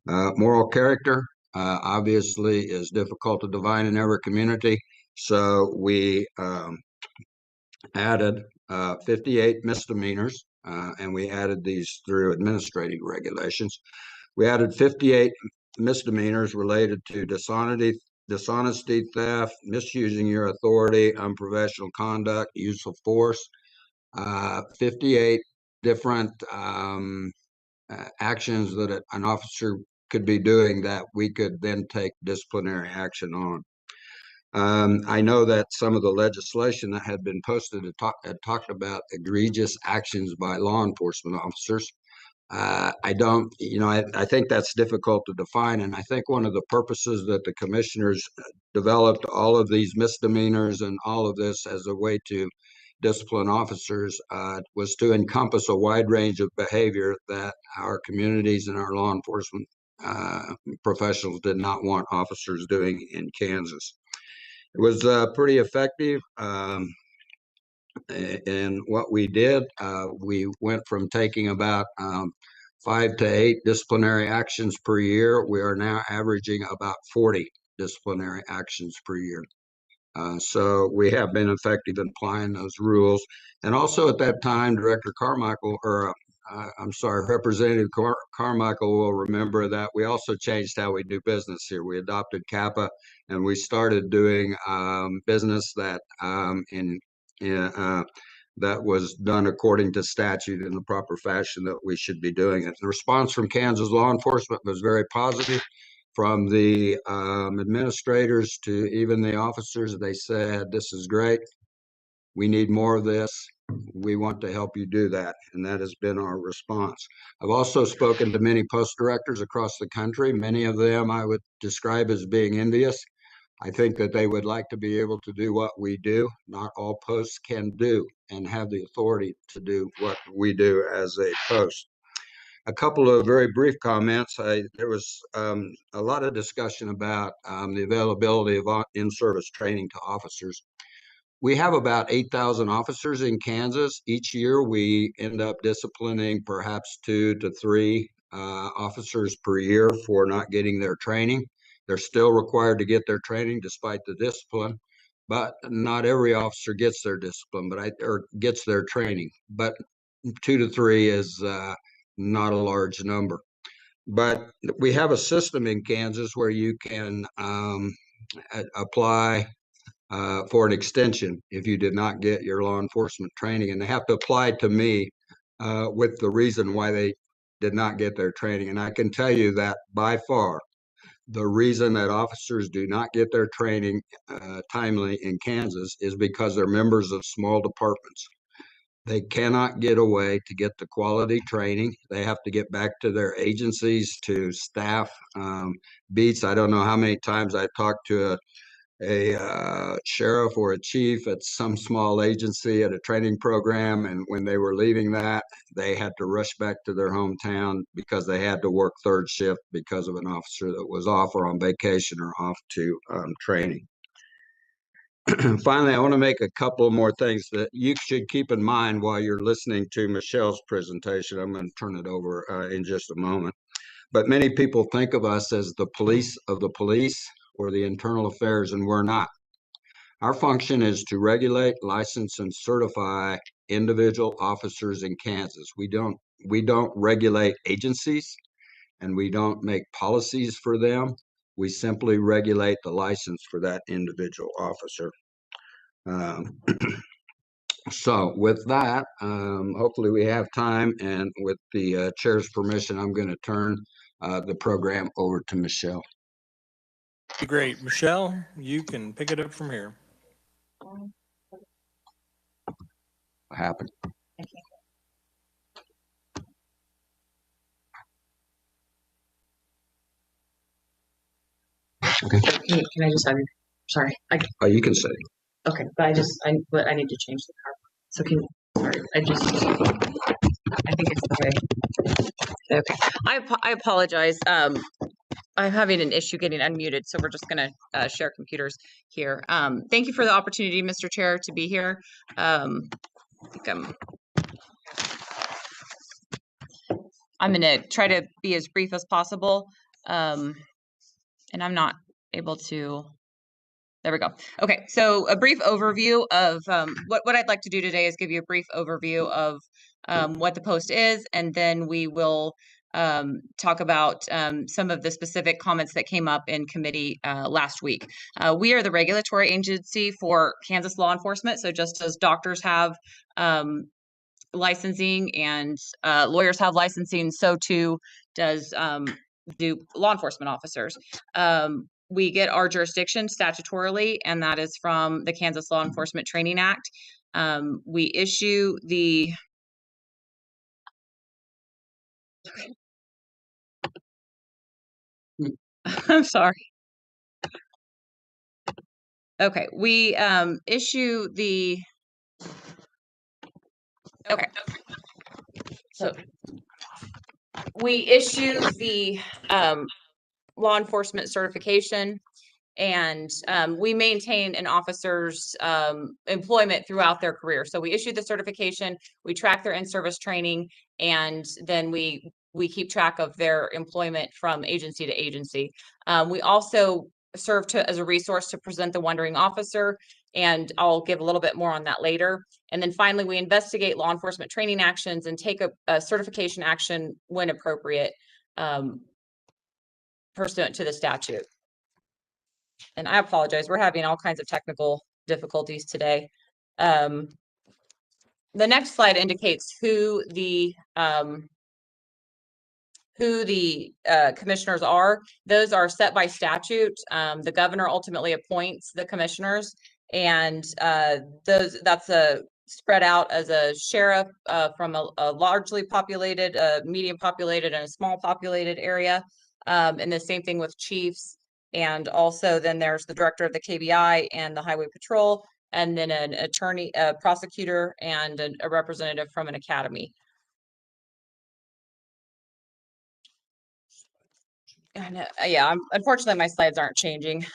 Moral character obviously is difficult to define in every community. So we added 58 misdemeanors, and we added these through administrative regulations. We added 58 misdemeanors related to dishonesty, theft, misusing your authority, unprofessional conduct, use of force. 58 different actions that an officer could be doing that we could then take disciplinary action on. I know that some of the legislation that had been posted had talked about egregious actions by law enforcement officers. I don't, I think that's difficult to define. And I think one of the purposes that the commissioners developed all of these misdemeanors and all of this as a way to discipline officers was to encompass a wide range of behavior that our communities and our law enforcement professionals did not want officers doing in Kansas. It was pretty effective. And what we did, we went from taking about 5 to 8 disciplinary actions per year. We are now averaging about 40 disciplinary actions per year. So we have been effective in applying those rules. And also at that time, Director Carmichael, or I'm sorry, Representative Carmichael will remember that we also changed how we do business here. We adopted CAPA, and we started doing business that that was done according to statute in the proper fashion that we should be doing it. The response from Kansas law enforcement was very positive. From the administrators to even the officers, they said, "This is great. We need more of this. We want to help you do that." And that has been our response. I've also spoken to many post directors across the country. Many of them I would describe as being envious. I think that they would like to be able to do what we do. Not all posts can do and have the authority to do what we do as a post. A couple of very brief comments. There was a lot of discussion about the availability of in-service training to officers. We have about 8,000 officers in Kansas. Each year, we end up disciplining perhaps 2 to 3 officers per year for not getting their training. They're still required to get their training despite the discipline, but not every officer gets their discipline, or gets their training. But 2 to 3 is not a large number. But we have a system in Kansas where you can apply for an extension if you did not get your law enforcement training, and they have to apply to me with the reason why they did not get their training. And I can tell you that by far, the reason that officers do not get their training timely in Kansas is because they're members of small departments. They cannot get away to get the quality training. They have to get back to their agencies to staff beats. I don't know how many times I talked to a sheriff or a chief at some small agency at a training program, and when they were leaving that, they had to rush back to their hometown because they had to work third shift because of an officer that was off or on vacation or off to training. Finally, I want to make a couple more things that you should keep in mind while you're listening to Michelle's presentation. I'm going to turn it over in just a moment. But many people think of us as the police of the police or the internal affairs, and we're not. Our function is to regulate, license, and certify individual officers in Kansas. We don't regulate agencies, and we don't make policies for them. We simply regulate the license for that individual officer. So with that, hopefully we have time, and with the chair's permission, I'm going to turn the program over to Michelle. Great. Michelle, you can pick it up from here. What happened? Okay. Can I just have you? Sorry. Oh, you can say. Okay, but I need to change the PowerPoint. So sorry, I think it's the way. Okay. I apologize. I'm having an issue getting unmuted, so we're just gonna share computers here. Thank you for the opportunity, Mr. Chair, to be here. I think I'm gonna try to be as brief as possible. And I'm not able to. There we go. Okay, so a brief overview of what I'd like to do today is give you a brief overview of what the post is, and then we will talk about some of the specific comments that came up in committee last week. We are the regulatory agency for Kansas law enforcement, so just as doctors have licensing and lawyers have licensing, so too do law enforcement officers. We get our jurisdiction statutorily, and that is from the Kansas Law Enforcement Training Act. We issue the I'm sorry. Okay, we issue the okay. So we issue the law enforcement certification, and we maintain an officer's employment throughout their career. So we issue the certification, we track their in-service training, and then we keep track of their employment from agency to agency. We also serve as a resource to present the wondering officer, and I'll give a little bit more on that later. And then finally, we investigate law enforcement training actions and take a certification action when appropriate, pursuant to the statute. And I apologize, we're having all kinds of technical difficulties today. The next slide indicates who the commissioners are. Those are set by statute. The governor ultimately appoints the commissioners, and that's spread out as a sheriff from a largely populated, medium populated, and a small populated area. And the same thing with chiefs. And also then there's the director of the KBI and the highway patrol, and then an attorney, a prosecutor, and a representative from an academy. And yeah, unfortunately my slides aren't changing.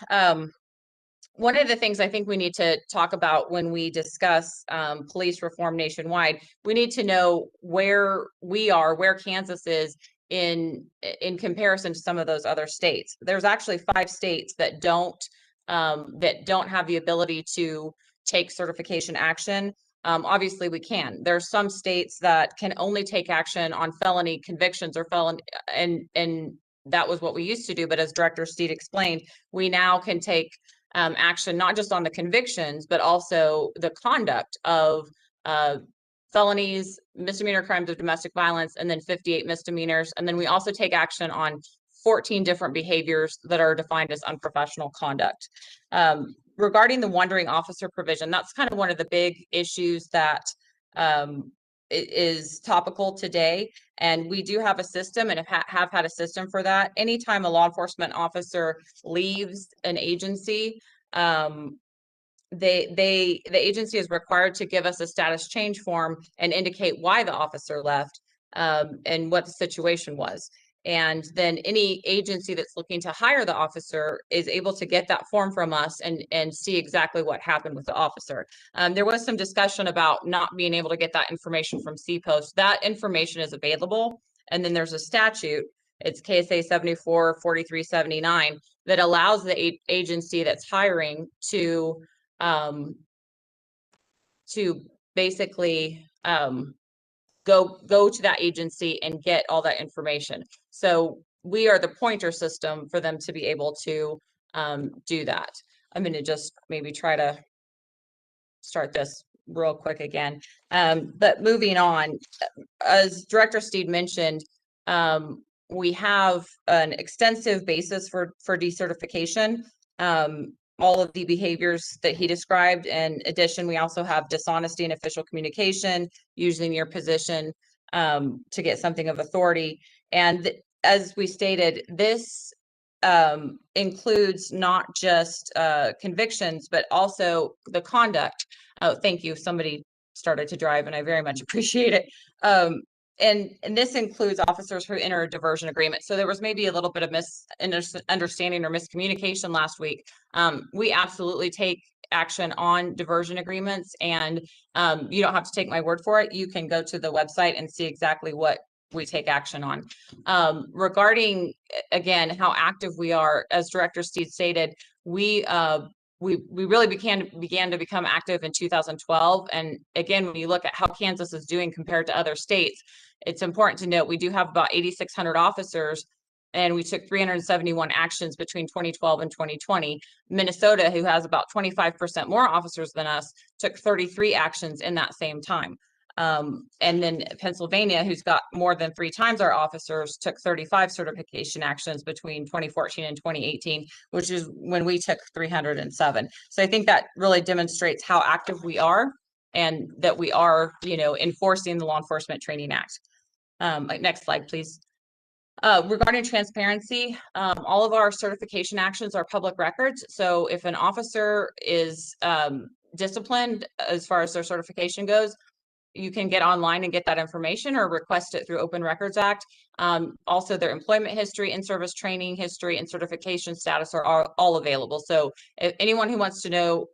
One of the things I think we need to talk about when we discuss police reform nationwide, we need to know where we are, where Kansas is in comparison to some of those other states. There's actually 5 states that don't have the ability to take certification action. Obviously we can. There's some states that can only take action on felony convictions or felony, and that was what we used to do. But as Director Steed explained, we now can take action not just on the convictions, but also the conduct of felonies, misdemeanor crimes of domestic violence, and then 58 misdemeanors. And then we also take action on 14 different behaviors that are defined as unprofessional conduct. Regarding the wondering officer provision, that's kind of one of the big issues that is topical today. And we do have a system, and have had a system for that. Anytime a law enforcement officer leaves an agency, the agency is required to give us a status change form and indicate why the officer left, and what the situation was. And then any agency that's looking to hire the officer is able to get that form from us and see exactly what happened with the officer. There was some discussion about not being able to get that information from C-Post. That information is available. And then there's a statute, it's KSA 74-4379, that allows the agency that's hiring to basically go to that agency and get all that information. So we are the pointer system for them to be able to do that. I'm going to just maybe try to start this real quick again. But moving on, as Director Steed mentioned, we have an extensive basis for decertification. All of the behaviors that he described. In addition, we also have dishonesty in official communication, using your position to get something of authority. And as we stated, this includes not just convictions, but also the conduct. Oh, thank you. Somebody started to drive and I very much appreciate it. And this includes officers who enter a diversion agreement. So there was maybe a little bit of misunderstanding or miscommunication last week. We absolutely take action on diversion agreements, and you don't have to take my word for it. You can go to the website and see exactly what we take action on. Regarding, again, how active we are, as Director Steed stated, we really began to become active in 2012. And again, when you look at how Kansas is doing compared to other states, it's important to note we do have about 8,600 officers, and we took 371 actions between 2012 and 2020. Minnesota, who has about 25% more officers than us, took 33 actions in that same time. And then Pennsylvania, who's got more than 3 times our officers, took 35 certification actions between 2014 and 2018, which is when we took 307. So I think that really demonstrates how active we are and that we are, enforcing the Law Enforcement Training Act. Next slide, please. Regarding transparency, all of our certification actions are public records. So if an officer is disciplined as far as their certification goes, you can get online and get that information or request it through Open Records Act. Also, their employment history, in-service training history, and certification status are all available. So if anyone who wants to know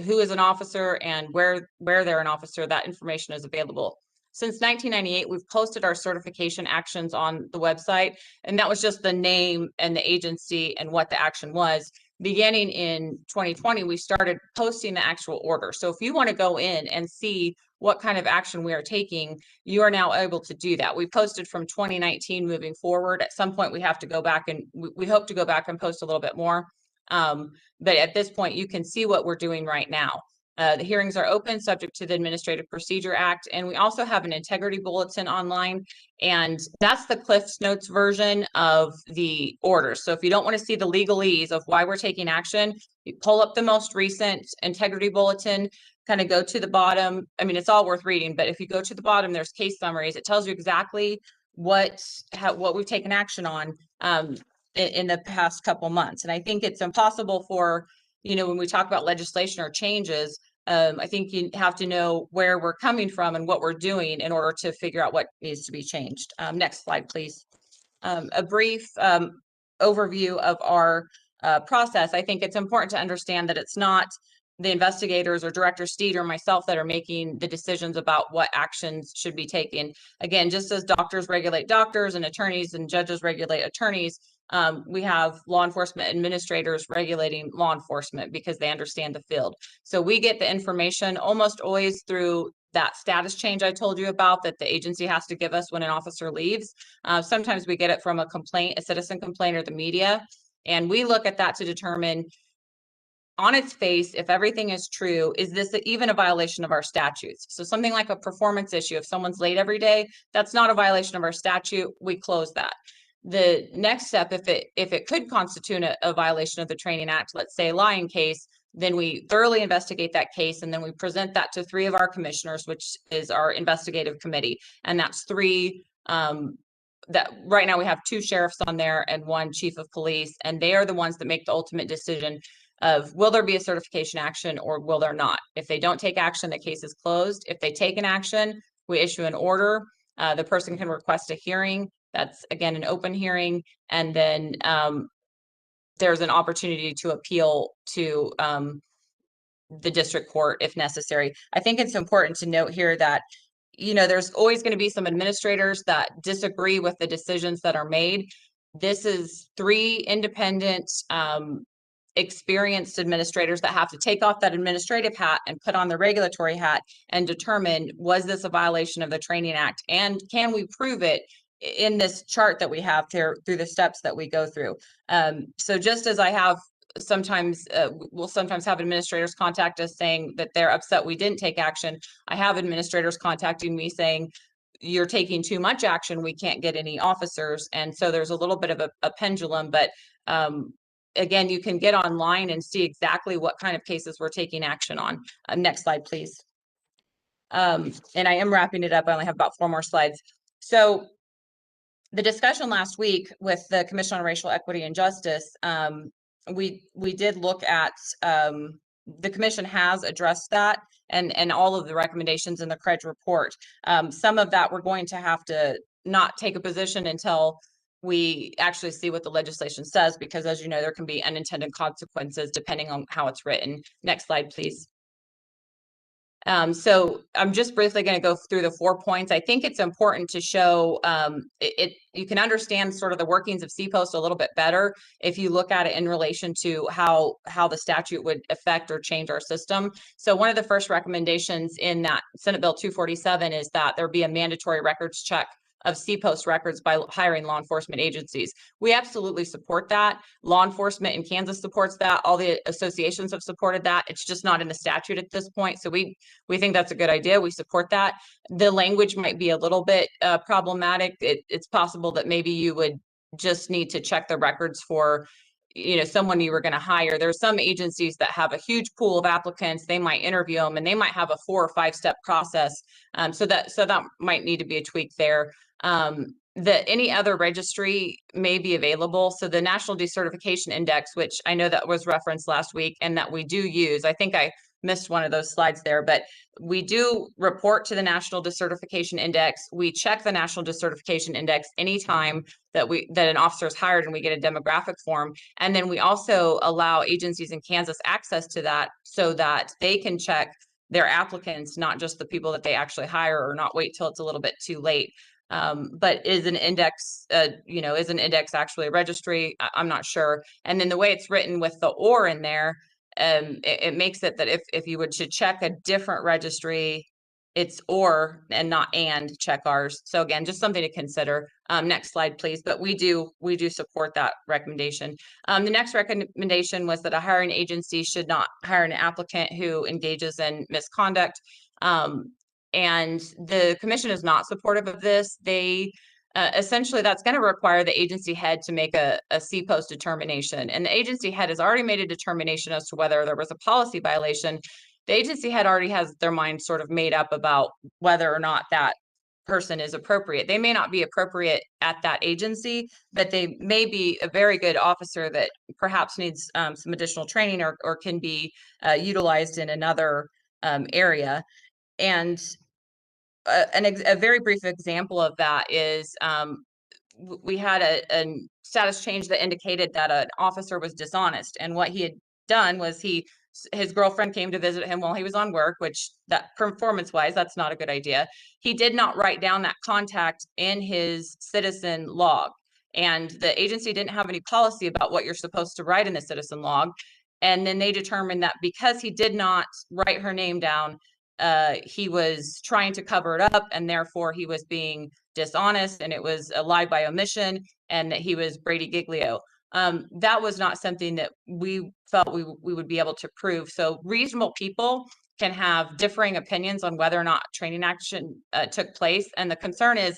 who is an officer and where they're an officer, that information is available. Since 1998, we've posted our certification actions on the website, and that was just the name and the agency and what the action was. Beginning in 2020, we started posting the actual order. So if you want to go in and see what kind of action we are taking, you are now able to do that. We posted from 2019 moving forward. At some point, we have to go back, and we hope to go back and post a little bit more. But at this point, you can see what we're doing right now. The hearings are open, subject to the Administrative Procedure Act, and we also have an integrity bulletin online, and that's the Cliff's Notes version of the orders. So if you don't want to see the legalese of why we're taking action, you pull up the most recent integrity bulletin, kind of go to the bottom. I mean, it's all worth reading, but if you go to the bottom, there's case summaries. It tells you exactly what we've taken action on in the past couple months. And I think it's impossible for, when we talk about legislation or changes, I think you have to know where we're coming from and what we're doing in order to figure out what needs to be changed. Next slide, please. A brief overview of our process. I think it's important to understand that it's not the investigators or Director Steed or myself that are making the decisions about what actions should be taken. Again, just as doctors regulate doctors and attorneys and judges regulate attorneys, we have law enforcement administrators regulating law enforcement because they understand the field. So we get the information almost always through that status change I told you about that the agency has to give us when an officer leaves. Sometimes we get it from a complaint, a citizen complaint, or the media. And we look at that to determine on its face, if everything is true, is this even a violation of our statutes? So something like a performance issue, if someone's late every day, that's not a violation of our statute, we close that. The next step, if it could constitute a violation of the Training Act, let's say a lying case, then we thoroughly investigate that case, and then we present that to 3 of our commissioners, which is our investigative committee. And that's 3, that right now we have 2 sheriffs on there and 1 chief of police, and they are the ones that make the ultimate decision. of will there be a certification action or will there not? If they don't take action, the case is closed. If they take an action, we issue an order. The person can request a hearing. That's again an open hearing, and then there's an opportunity to appeal to the district court if necessary. I think it's important to note here that, you know, there's always going to be some administrators that disagree with the decisions that are made. This is 3 independent, experienced administrators that have to take off that administrative hat and put on the regulatory hat and determine, was this a violation of the Training Act? And can we prove it in this chart that we have through the steps that we go through? So just as I have sometimes we'll sometimes have administrators contact us saying that they're upset we didn't take action. I have administrators contacting me saying you're taking too much action, we can't get any officers. And so there's a little bit of a pendulum, but again, you can get online and see exactly what kind of cases we're taking action on. Next slide, please. And I am wrapping it up. I only have about 4 more slides. So the discussion last week with the Commission on Racial Equity and Justice, we did look at, the commission has addressed that and all of the recommendations in the CRED report. Some of that we're going to have to not take a position until we actually see what the legislation says, because as you know, there can be unintended consequences depending on how it's written. Next slide, please. So I'm just briefly going to go through the 4 points. I think it's important to show you can understand sort of the workings of CPOST a little bit better if you look at it in relation to how the statute would affect or change our system. So one of the first recommendations in that Senate Bill 247 is that there be a mandatory records check of CPOST records by hiring law enforcement agencies. We absolutely support that. Law enforcement in Kansas supports that. All the associations have supported that. It's just not in the statute at this point. So we think that's a good idea. We support that. The language might be a little bit problematic. It's possible that maybe you would just need to check the records for, you know, someone you were going to hire. There's some agencies that have a huge pool of applicants. They might interview them and they might have a 4 or 5 step process. So that might need to be a tweak there. Any other registry may be available. So the National Decertification Index, which I know that was referenced last week and that we do use, I think I missed one of those slides there, but we do report to the National Decertification Index. We check the National Decertification Index anytime that an officer is hired and we get a demographic form. And then we also allow agencies in Kansas access to that so that they can check their applicants, not just the people that they actually hire, or not wait till it's a little bit too late. But is an index, is an index actually a registry? I'm not sure. And then the way it's written with the or in there, it makes it that if you would to check a different registry, it's or and not and check ours. So again, just something to consider. Next slide, please. But we do support that recommendation. The next recommendation was that a hiring agency should not hire an applicant who engages in misconduct. And the commission is not supportive of this. They essentially, that's going to require the agency head to make a CPOST determination. And the agency head has already made a determination as to whether there was a policy violation. The agency head already has their mind sort of made up about whether or not that person is appropriate. They may not be appropriate at that agency, but they may be a very good officer that perhaps needs some additional training or can be utilized in another area. And a very brief example of that is we had a status change that indicated that an officer was dishonest. And what he had done was his girlfriend came to visit him while he was on work, which that performance-wise, that's not a good idea. He did not write down that contact in his citizen log. And the agency didn't have any policy about what you're supposed to write in the citizen log. And then they determined that because he did not write her name down, he was trying to cover it up, and therefore he was being dishonest, and it was a lie by omission, and that he was Brady Giglio. That was not something that we felt we would be able to prove. So reasonable people can have differing opinions on whether or not training action took place. And the concern is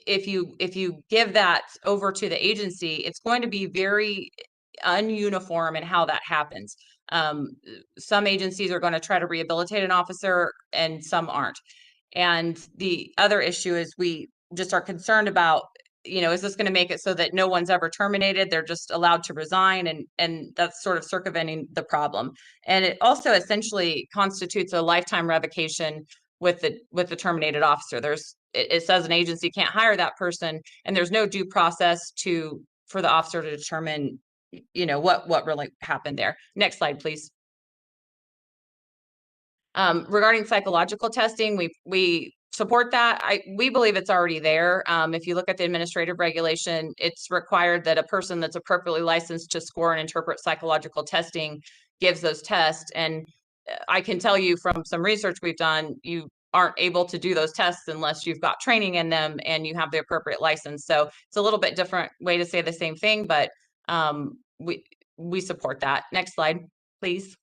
if you give that over to the agency, it's going to be very ununiform in how that happens. Some agencies are going to try to rehabilitate an officer and some aren't. And the other issue is we just are concerned about is this going to make it so that no one's ever terminated? They're just allowed to resign, and that's sort of circumventing the problem. And it also essentially constitutes a lifetime revocation with the terminated officer. It says an agency can't hire that person, and there's no due process for the officer to determine, what really happened there. Next slide, please. Regarding psychological testing, we support that. We believe it's already there. If you look at the administrative regulation, it's required that a person that's appropriately licensed to score and interpret psychological testing gives those tests. And I can tell you from some research we've done, you aren't able to do those tests unless you've got training in them and you have the appropriate license. So it's a little bit different way to say the same thing, but we support that. Next slide, please.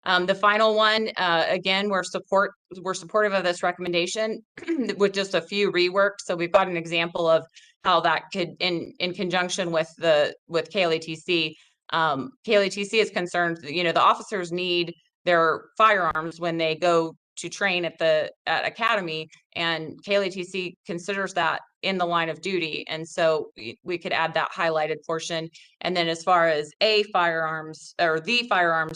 The final one, again, we're supportive of this recommendation with just a few reworks. So we've got an example of how that could, in conjunction with KLETC. KLETC is concerned, the officers need their firearms when they go to train at academy, and KLETC considers that in the line of duty. And so we could add that highlighted portion. And then as far as the firearms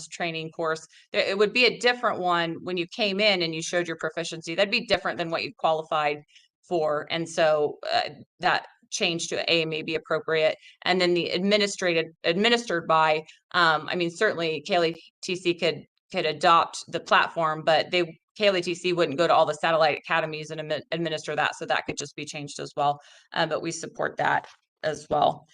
training course, it would be a different one when you came in and you showed your proficiency. That'd be different than what you qualified for. And so that change to A may be appropriate. And then the administered by, certainly KLETC could adopt the platform, but KLETC wouldn't go to all the satellite academies and administer that. So that could just be changed as well. But we support that as well.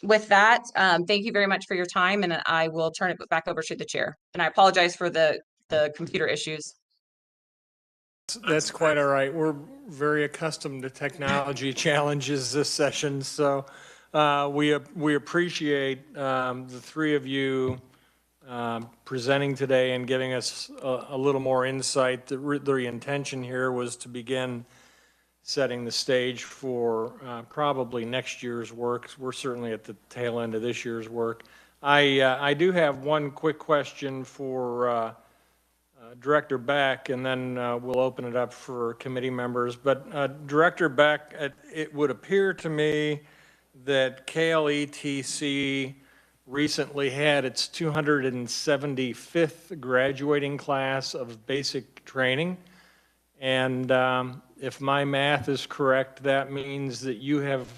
With that, thank you very much for your time, and I will turn it back over to the chair. And I apologize for the computer issues. That's quite all right. We're very accustomed to technology challenges this session, so we appreciate the three of you presenting today and giving us a little more insight. The intention here was to begin setting the stage for probably next year's work. We're certainly at the tail end of this year's work. I do have one quick question for Director Beck, and then we'll open it up for committee members. But Director Beck, it would appear to me that KLETC recently had its 275th graduating class of basic training. And if my math is correct, that means that you have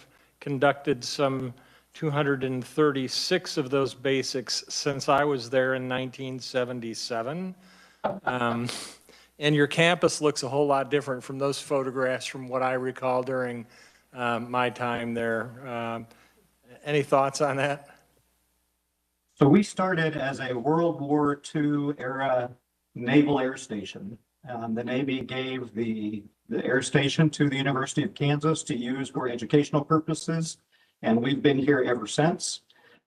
conducted some 236 of those basics since I was there in 1977. And your campus looks a whole lot different from those photographs from what I recall during my time there. Any thoughts on that? So we started as a World War II era naval air station. The Navy gave the air station to the University of Kansas to use for educational purposes, and we've been here ever since.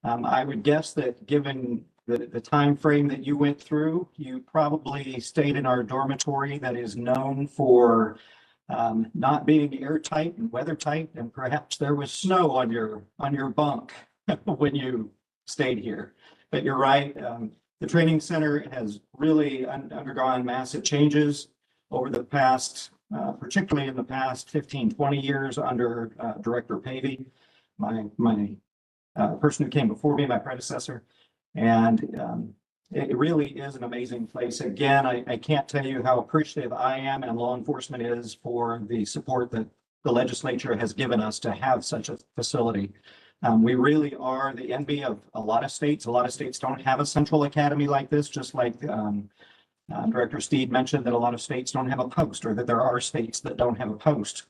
I would guess that given the time frame that you went through, you probably stayed in our dormitory that is known for not being airtight and weathertight, and perhaps there was snow on your bunk when you stayed here. But you're right, the training center has really undergone massive changes over the past, particularly in the past 15, 20 years under Director Pavey, my person who came before me, my predecessor. And it really is an amazing place. Again, I can't tell you how appreciative I am and law enforcement is for the support that the legislature has given us to have such a facility. We really are the envy of a lot of states. A lot of states don't have a central academy like this, just like Director Steed mentioned that a lot of states don't have a post, or that there are states that don't have a post.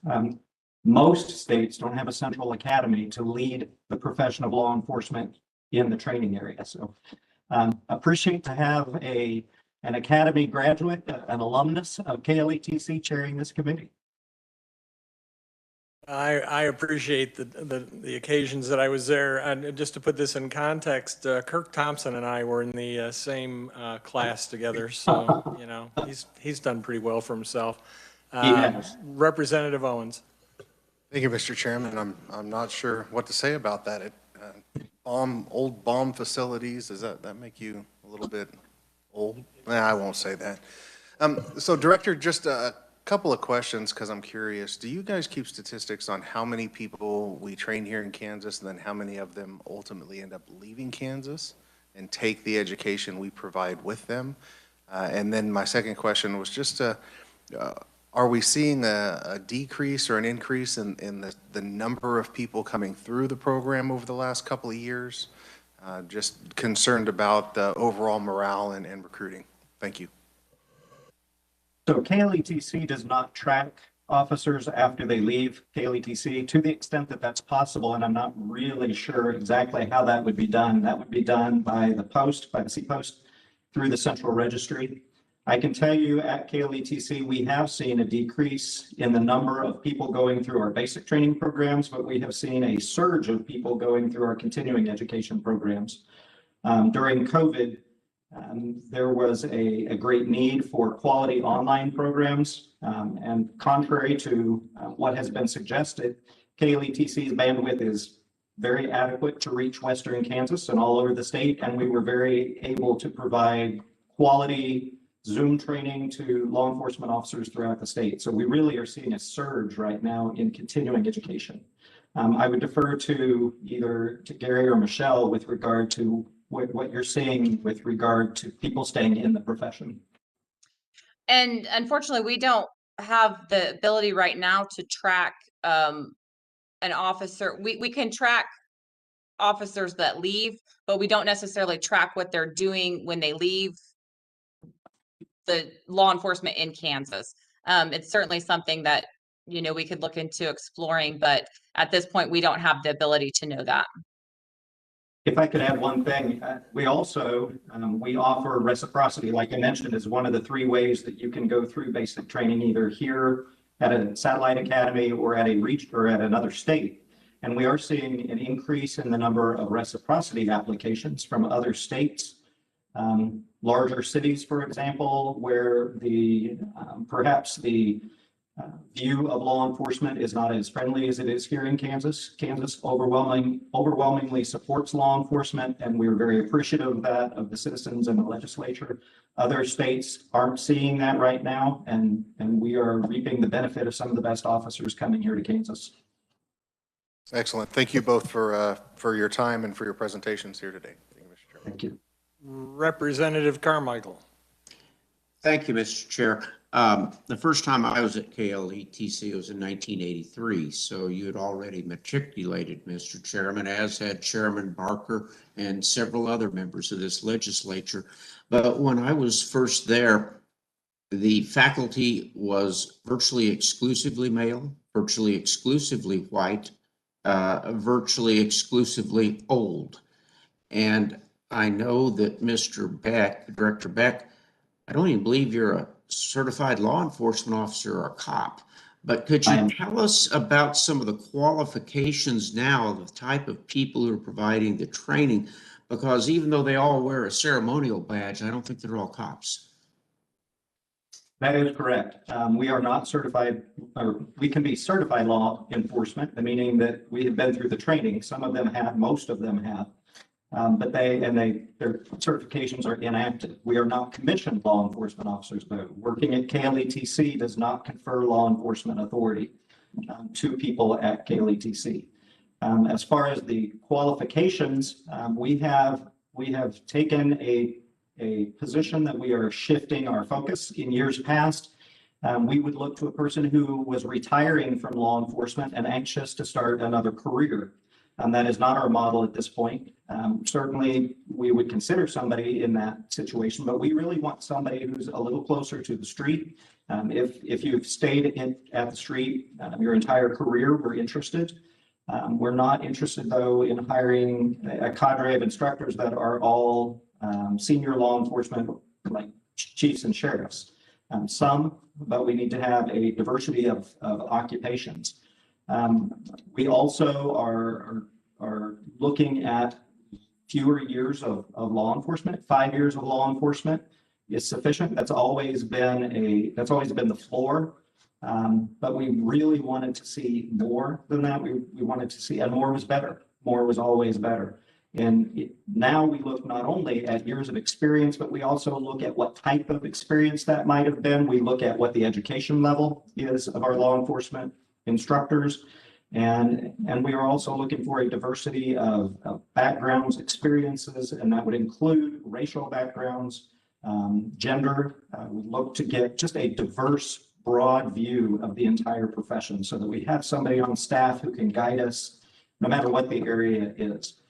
Most states don't have a central academy to lead the profession of law enforcement in the training area. So appreciate to have an academy graduate, an alumnus of KLETC chairing this committee. I appreciate the occasions that I was there. And just to put this in context, Kirk Thompson and I were in the same class together. So, he's done pretty well for himself. Representative Owens. Thank you, Mr. Chairman. I'm not sure what to say about that. Old bomb facilities, does that make you a little bit old? Nah, I won't say that. So Director, just a Couple of questions, because I'm curious. Do you guys keep statistics on how many people we train here in Kansas, and then how many of them ultimately end up leaving Kansas and take the education we provide with them? And then my second question was just, are we seeing a decrease or an increase in the number of people coming through the program over the last couple of years? Just concerned about the overall morale and recruiting. Thank you. So KLETC does not track officers after they leave KLETC to the extent that that's possible, and I'm not really sure exactly how that would be done. That would be done by the post, by the C post, through the central registry. I can tell you at KLETC, we have seen a decrease in the number of people going through our basic training programs, but we have seen a surge of people going through our continuing education programs. During COVID, there was a great need for quality online programs, and contrary to what has been suggested, KLETC's bandwidth is very adequate to reach Western Kansas and all over the state, and we were very able to provide quality Zoom training to law enforcement officers throughout the state. So we really are seeing a surge right now in continuing education. I would defer to either to Gary or Michelle with regard to what you're seeing with regard to people staying in the profession. And unfortunately, we don't have the ability right now to track an officer. We can track officers that leave, but we don't necessarily track what they're doing when they leave the law enforcement in Kansas. It's certainly something that, you know, we could look into exploring, but at this point, we don't have the ability to know that. If I could add one thing, we also, we offer reciprocity, like I mentioned, is one of the 3 ways that you can go through basic training, either here at a satellite academy or at a reach or at another state. And we are seeing an increase in the number of reciprocity applications from other states, larger cities, for example, where the perhaps the view of law enforcement is not as friendly as it is here in Kansas. Kansas overwhelmingly supports law enforcement, and we're very appreciative of that, of the citizens and the legislature. Other states aren't seeing that right now, and we are reaping the benefit of some of the best officers coming here to Kansas. Excellent. Thank you both for your time and for your presentations here today. Thank you, Mr. Chairman. Thank you. Representative Carmichael. Thank you, Mr. Chair. The first time I was at KLETC was in 1983, so you had already matriculated, Mr. Chairman, as had Chairman Barker and several other members of this legislature. But when I was first there, the faculty was virtually exclusively male, virtually exclusively white, virtually exclusively old. And I know that Mr. Beck, Director Beck, I don't even believe you're a certified law enforcement officer or a cop, but could you tell us about some of the qualifications now, the type of people who are providing the training? Because even though they all wear a ceremonial badge, I don't think they're all cops. That is correct. We are not certified, or we can be certified law enforcement, meaning that we have been through the training. Some of them have, most of them have. But their certifications are inactive. We are not commissioned law enforcement officers, though. Working at KLETC does not confer law enforcement authority to people at KLETC. As far as the qualifications, we have taken a position that we are shifting our focus. In years past, we would look to a person who was retiring from law enforcement and anxious to start another career. That is not our model at this point. Certainly, we would consider somebody in that situation, but we really want somebody who's a little closer to the street. If you've stayed at the street your entire career, we're interested. We're not interested, though, in hiring a cadre of instructors that are all senior law enforcement, like chiefs and sheriffs. Some, but we need to have a diversity of occupations. We also are looking at fewer years of law enforcement. 5 years of law enforcement is sufficient. That's always been the floor. But we really wanted to see more than that. We wanted to see, and more was better. More was always better. And now we look not only at years of experience, but we also look at what type of experience that might have been. We look at what the education level is of our law enforcement instructors. And we are also looking for a diversity of backgrounds, experiences, and that would include racial backgrounds, gender. We look to get just a diverse, broad view of the entire profession so that we have somebody on staff who can guide us no matter what the area is.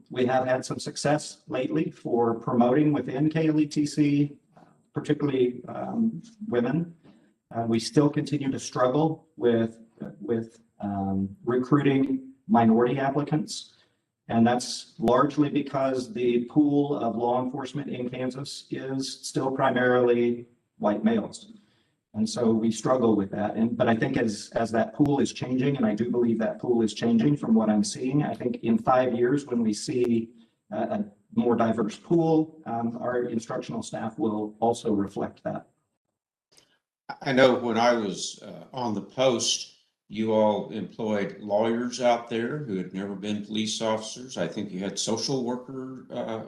We have had some success lately for promoting within KLETC, particularly women. We still continue to struggle with recruiting minority applicants. And that's largely because the pool of law enforcement in Kansas is still primarily white males. And so we struggle with that. But I think as that pool is changing, and I do believe that pool is changing from what I'm seeing, I think in 5 years, when we see a more diverse pool, our instructional staff will also reflect that. I know when I was on the post, you all employed lawyers out there who had never been police officers. I think you had social worker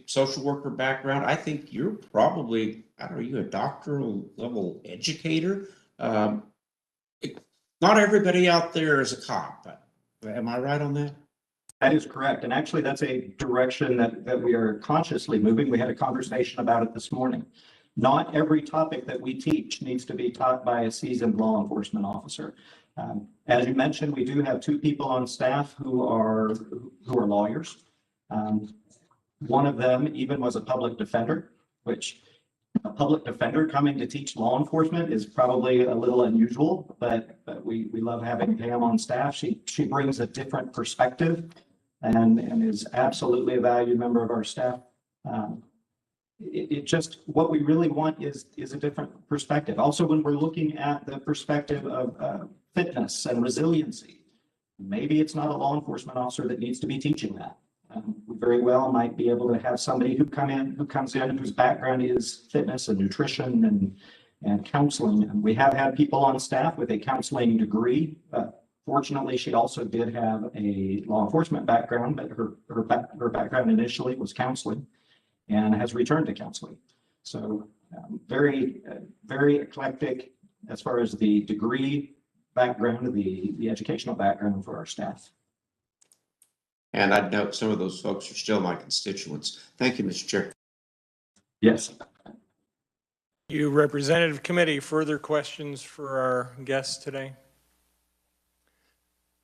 social worker background. I think you're probably, I don't know, you a doctoral level educator. Not everybody out there is a cop, but am I right on that? That is correct. And actually, that's a direction that we are consciously moving. We had a conversation about it this morning. Not every topic that we teach needs to be taught by a seasoned law enforcement officer. As you mentioned, we do have 2 people on staff who are lawyers. One of them even was a public defender, which a public defender coming to teach law enforcement is probably a little unusual, but we love having Pam on staff. She brings a different perspective and is absolutely a valued member of our staff. It just, what we really want is a different perspective. Also, when we're looking at the perspective of fitness and resiliency, maybe it's not a law enforcement officer that needs to be teaching that. We very well might be able to have somebody who comes in whose background is fitness and nutrition and counseling. And we have had people on staff with a counseling degree. Fortunately, she also did have a law enforcement background, but her background initially was counseling and has returned to counseling. So very eclectic as far as the degree background, the educational background for our staff. And I'd note some of those folks are still my constituents. Thank you, Mr. Chair. Yes. You, Representative Committee, further questions for our guests today?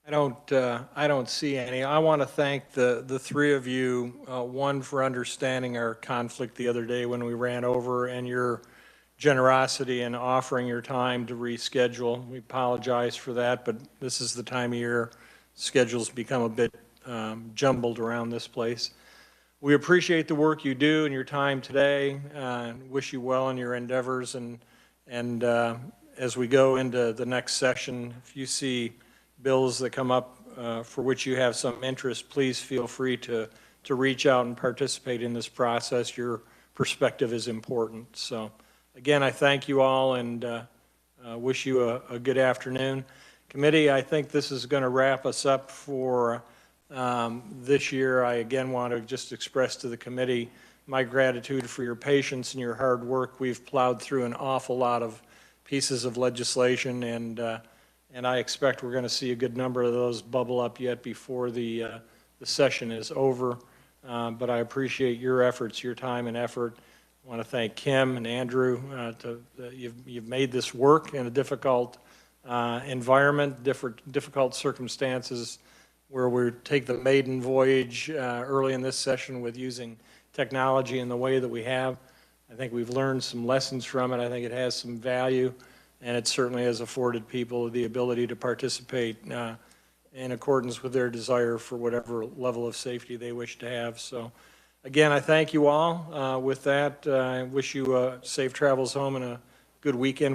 I don't see any. I want to thank the 3 of you, one for understanding our conflict the other day when we ran over, and your generosity in offering your time to reschedule. We apologize for that, but this is the time of year schedules become a bit jumbled around this place. We appreciate the work you do and your time today. Wish you well in your endeavors, and as we go into the next session, if you see bills that come up for which you have some interest, please feel free to reach out and participate in this process. Your perspective is important. So again, I thank you all and wish you a good afternoon. Committee, I think this is going to wrap us up for this year. I again want to just express to the committee my gratitude for your patience and your hard work. We've plowed through an awful lot of pieces of legislation, and I expect we're going to see a good number of those bubble up yet before the session is over. But I appreciate your efforts, your time and effort. I want to thank Kim and Andrew. You've made this work in a difficult environment, difficult circumstances, where we take the maiden voyage early in this session with using technology in the way that we have. I think we've learned some lessons from it. I think it has some value, and it certainly has afforded people the ability to participate in accordance with their desire for whatever level of safety they wish to have. So again, I thank you all. With that, I wish you safe travels home and a good weekend when